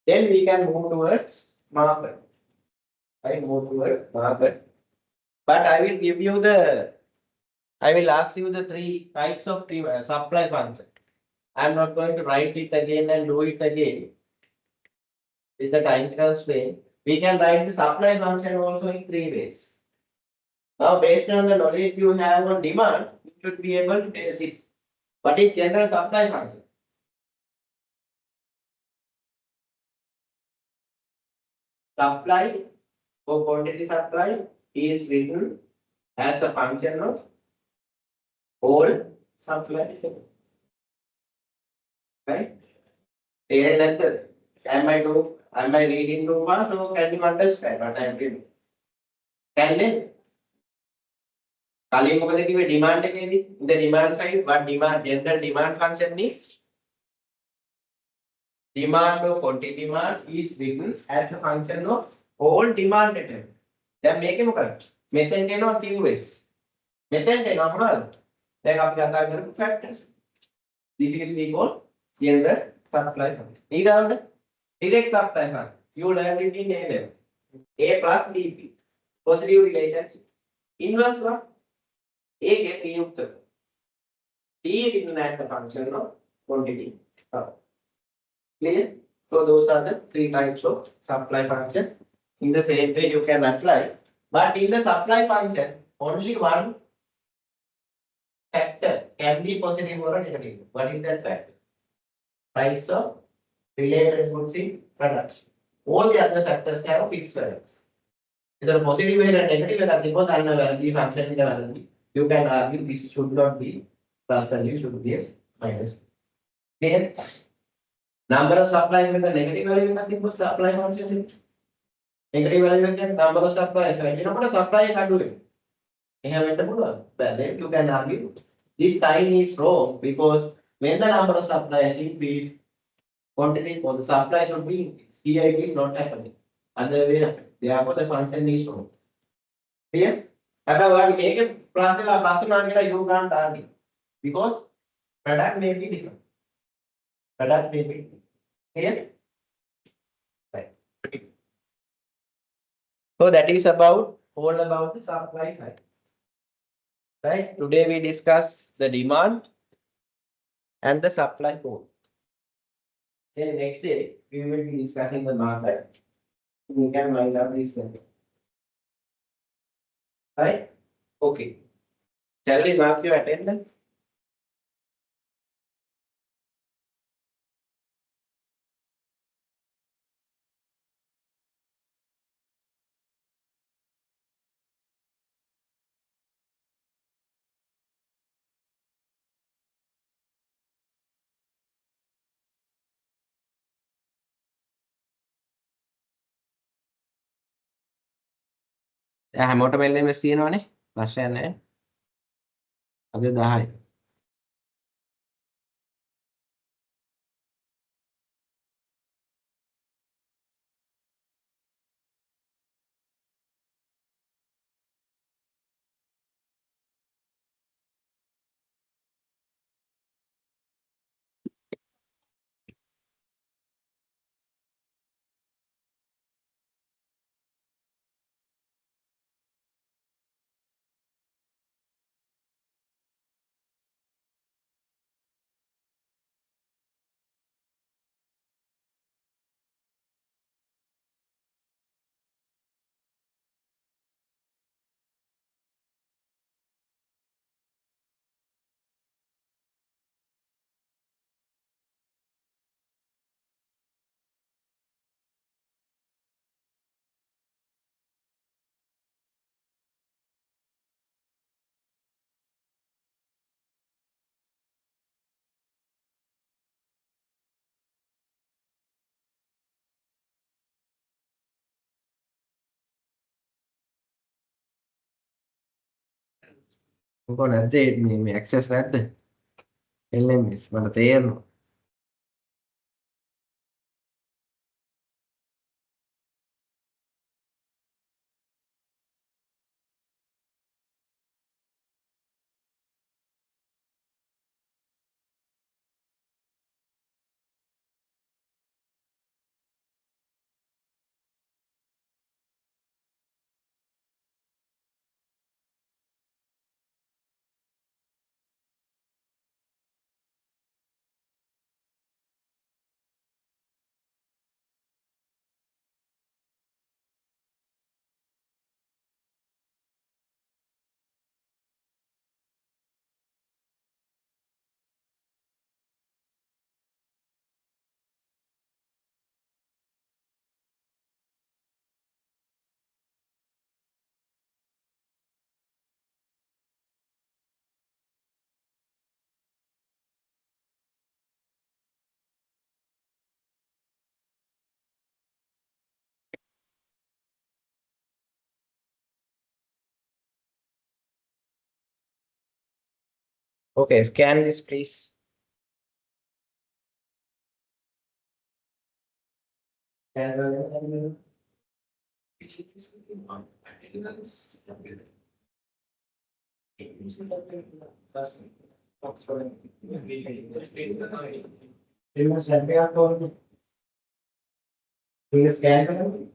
Then we can move towards market. I move towards market. But I will give you I will ask you the three types of supply function. I am not going to write it again and do it again. With the time constraint, we can write the supply function also in three ways. Now, based on the knowledge you have on demand, you should be able to tell this. What is general supply function? Supply or quantity supply is written as a function of all supply. Right? Am I reading too fast or can you understand what I am reading? Can they? Kali මොකද කිව්වේ demand එකේදී in the demand side what general demand function is demand or quantity demand is written as a function of all demand item. දැන් මේකේ මොකද මෙතෙන් එනවා QS මෙතෙන් එනවා මොනවද දැන් අපි කතා කරපු factors. This is we call general supply function. ඊගාවට direct supply function you learned it in A level. A plus BP positive relationship. Inverse one A get T युक्त. T written as the function of quantity. Clear? So those are the three types of supply function. In the same way you can apply, but in the supply function, only one factor can be positive or negative. What is that factor? Price of related goods in production. All the other factors have fixed values. Either positive or negative value function. You can argue this should not be plus value, should be a minus. Clear? Number of supplies with a negative value, nothing but supply function. Negative value again, number of supplies. You know what a supply can do it. Then you can argue this sign is wrong because when the number of supplies increase, quantity for the supply should be increased. Here it is not happening. Other way happening. Therefore the function is wrong. Clear? About make a class you can't argue because product may be different. Product may be clear. Right. So that is about all about the supply side. Right. Today we discuss the demand and the supply pole. Then next day we will be discussing the market. You can wind up this session. Right? Okay. Shall we mark your attendance? හැමෝටම LMS තියෙනවනේ ප්‍රශ්නයක් නැහැ. අද 10යි. මොකෝ නැද්ද මේ access නැද්ද? LMS මට තේරෙනවා. Okay, scan this please. Scan. Scan.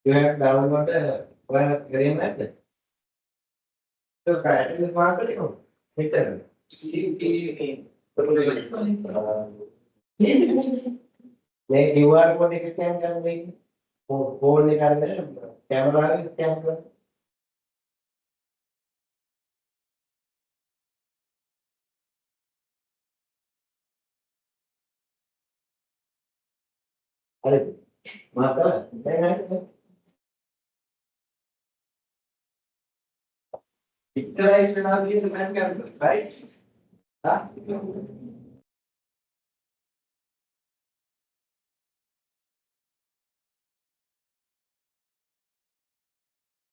You have downloaded one green method. So practice is one very good. You are what you can make for the camera. Mata, picturize right? Huh?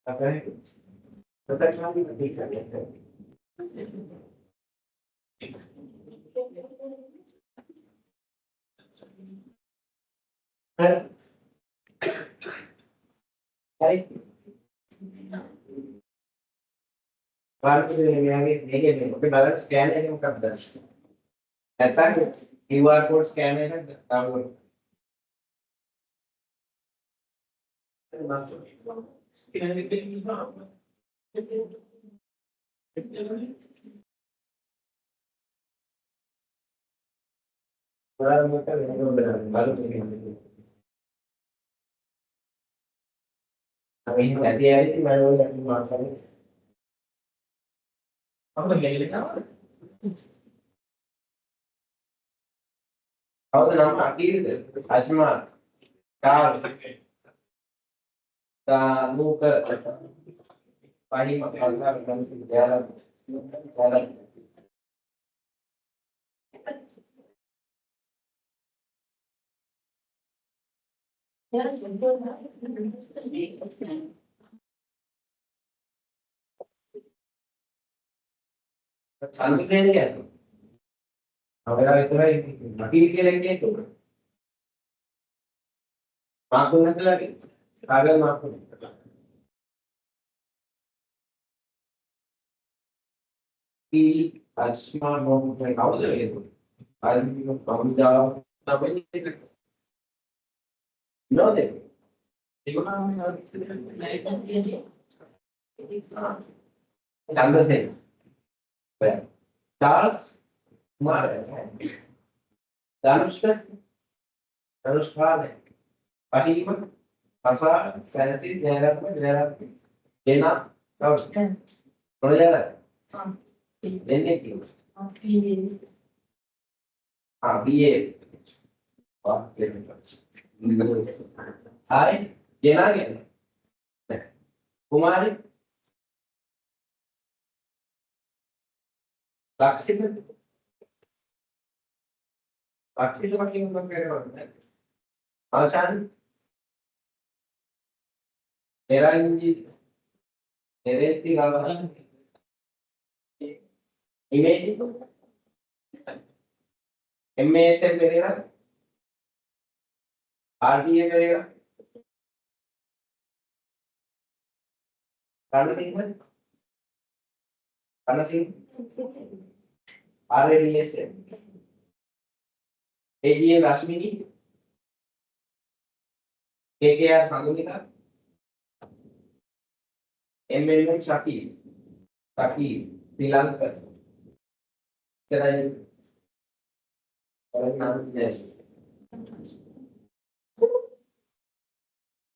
Okay. So that's not even picture. Right? Okay, balance scan එක මොකක්ද? නැත්නම් QR code scan එක download. කවුද නම අකීර්ද? අජ්මා cars ලෝක පහි කල්ලා ගන්න යාර චන්ද්‍රසේන කියන්නේ අවලා විතරයි අකීර් කියලා කියන්නේ මාකුන් නැතලාගේ කාර්ය මාකුන් අස්මා මොකක්ද කවුද ඒක ආල්මික කවුදා තමයි නෝද චන්ද්‍රසේන चार्ल्स कुमार धनुष्का है पहीम फसा फैंसी जयराम देना कब थोड़ा ज्यादा देने की हाँ बीए आए देना क्या कुमारी लक्षित वाक्य मतलब क्या होता है आचार्य मेरा इंजी मेरे इतनी गावा इमेज एमएसए मेरेगा आरडीए मेरेगा काना Singh RADS AGM Rashmini KKR Madhumika MLM Shakir Sri Lanka Chennai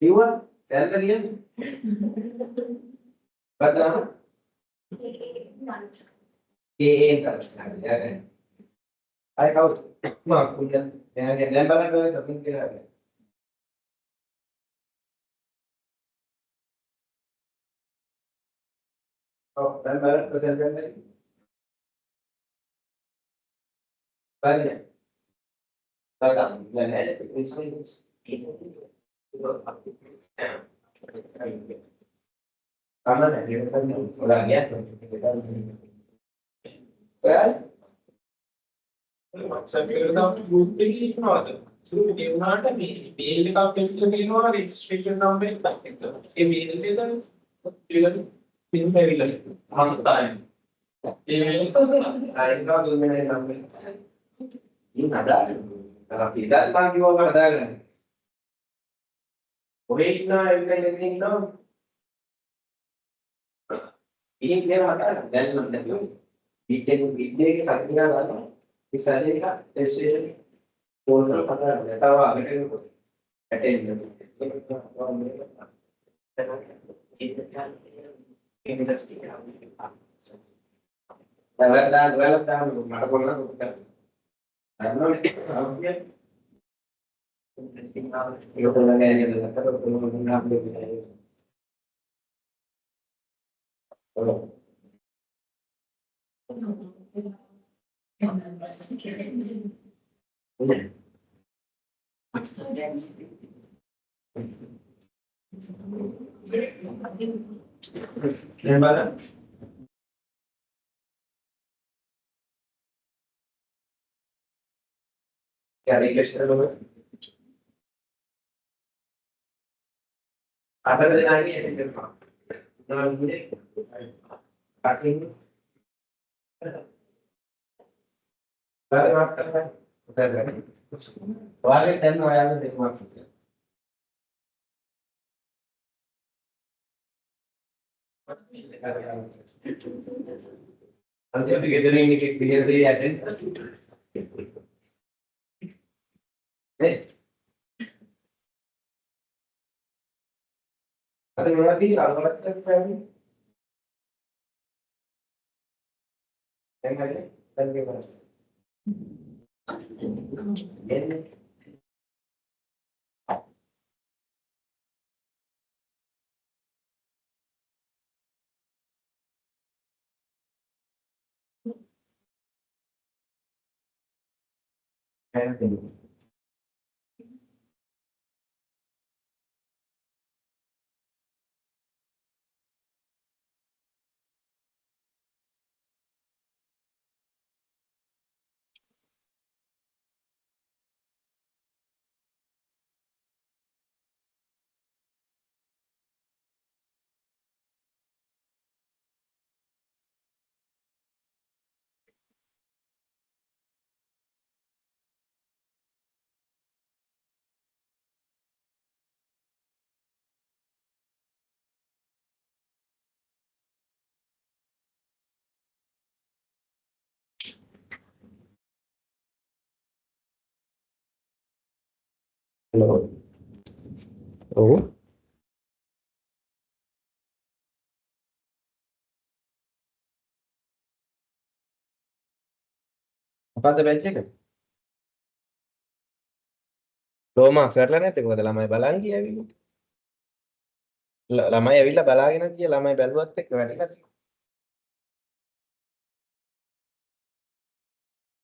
you are tell the real but KA කරලා අය කවුද මම පුලියන් දැන් බලන්න ඔය තකින් කියලා ඔව් දැන් බලන්න ප්‍රසන්ට් කරන්න බලන්න බලන්න දැන් karena dia kan orang ya සැපේරදාට ගෲප් එකේ ඉන්නවද? ඒක ඒ වුණාට මේ මේල් එකක් ඇතුළේ තියෙනවා රෙජිස්ට්‍රේෂන් නම්බර් එකක් එක්ක. ඒ මේල් එක පිළිගන්න පින් පැවිලා. හම්තායි. ඒ මේල් එක අයින්කා දුන්නේ නම්බර්. ඉන්න අදාළ. අපි ඉතින් මම කිව්වා හදාගන්න. ඔහේ ඉන්නා එන්න ඉන්නවා. ඉතින් මේව හදාගන්න. දැන් නම් නැතුව. වීඩියෝ එකේ සල්ලිනා ගන්නවා. इस सारे का रजिस्ट्रेशन पोर्टल पता रहता हुआ आगे को अटेंड क्या रिक्वेस्ट करोगे අතර දෙනාගේ ඇටි කරනවා. උනාන්නේ කටින් කාර්යයක් කරලා උතරගන්න. ඔයාලේ දැන් ඔයාලා දෙන්නවා. අන්තිමට ගෙදරින් එකෙක් පිළියෙල දෙයි ඇටෙන්. නේ? අද මොනවද අලවලත් කරන්නේ? දැන් හරිනේ? දැන් කියන්න. එන්නේ හැන්දෙන්නේ. හලෝ. ඔව්. මොකද්ද බැච් එක? ලෝමාක්ස් වැටලා නැත්තේ මොකද ළමයි බලන් ගියාවිලු. ළමයි ඇවිල්ලා බලාගෙනත් ගියා ළමයි බැලුවත් එක්ක වැටිලා තියෙනවා.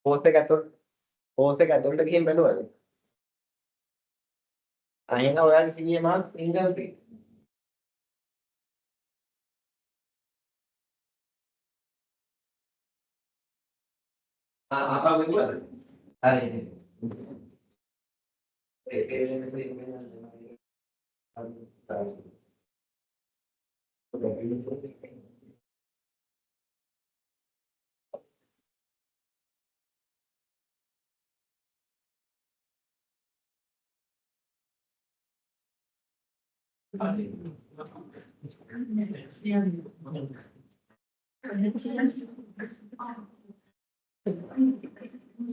පෝස්ට් එක ඇතුළට ගිහින් බැලුවද? අහින ඔයාගේ සීයේ මාත් ඉංගල් පේ. ආපහු ගිහුවද? හරි.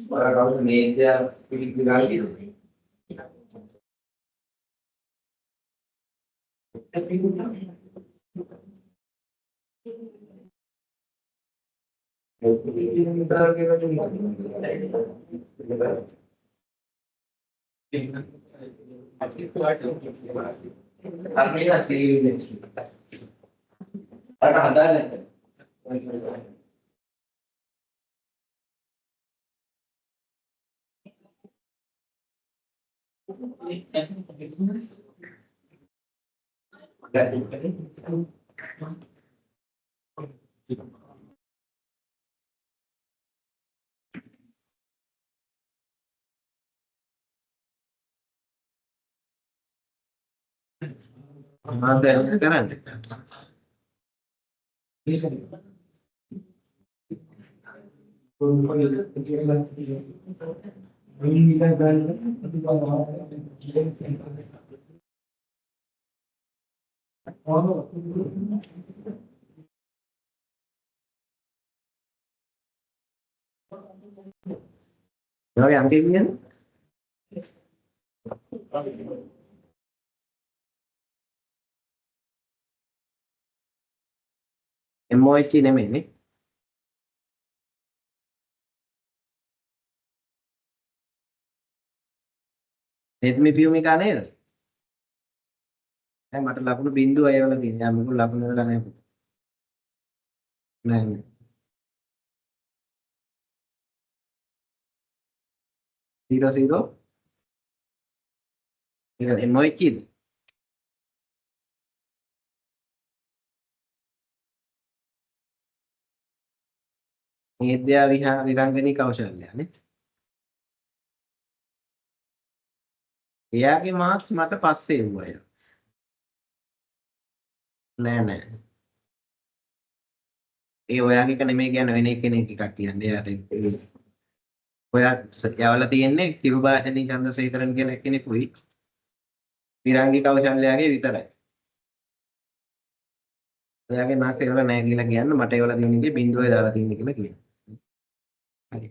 Orang media pilih-pilih gitu. Ada sekarang. Kalau yang ini emoji නෙමෙයි නේ. නෙත්මි පියුමිකා නේද? දැන් මට ලකුණු බිංදුව අයවලා තියෙනවා. යා මොකද ලකුණු වල නැහැ. නෑ. 0 ඒක emoji. මේද්‍යා විරංගනී කෞශල්‍ය නේ. එයාගේ මාක්ස් මට පස්සේ වුණා. නෑ නෑ. ඒ ඔයාගේ එක නෙමෙයි කියන්නේ වෙන කෙනෙක් එකක් කියන්නේ. යාට ඔයා යවලා තියෙන්නේ තිරුභාෂණී චන්ද්‍රසේකරන් කියලා කෙනෙකුයි විරාංගී කෞශල්‍යයාගේ විතරයි. ඔයාගේ මාක් ඒවල නැහැ කියලා කියන්න මට ඒවල තියෙන එකේ බිඳුවයි දාලා තියෙන්නේ කියලා කියන්න. හරි.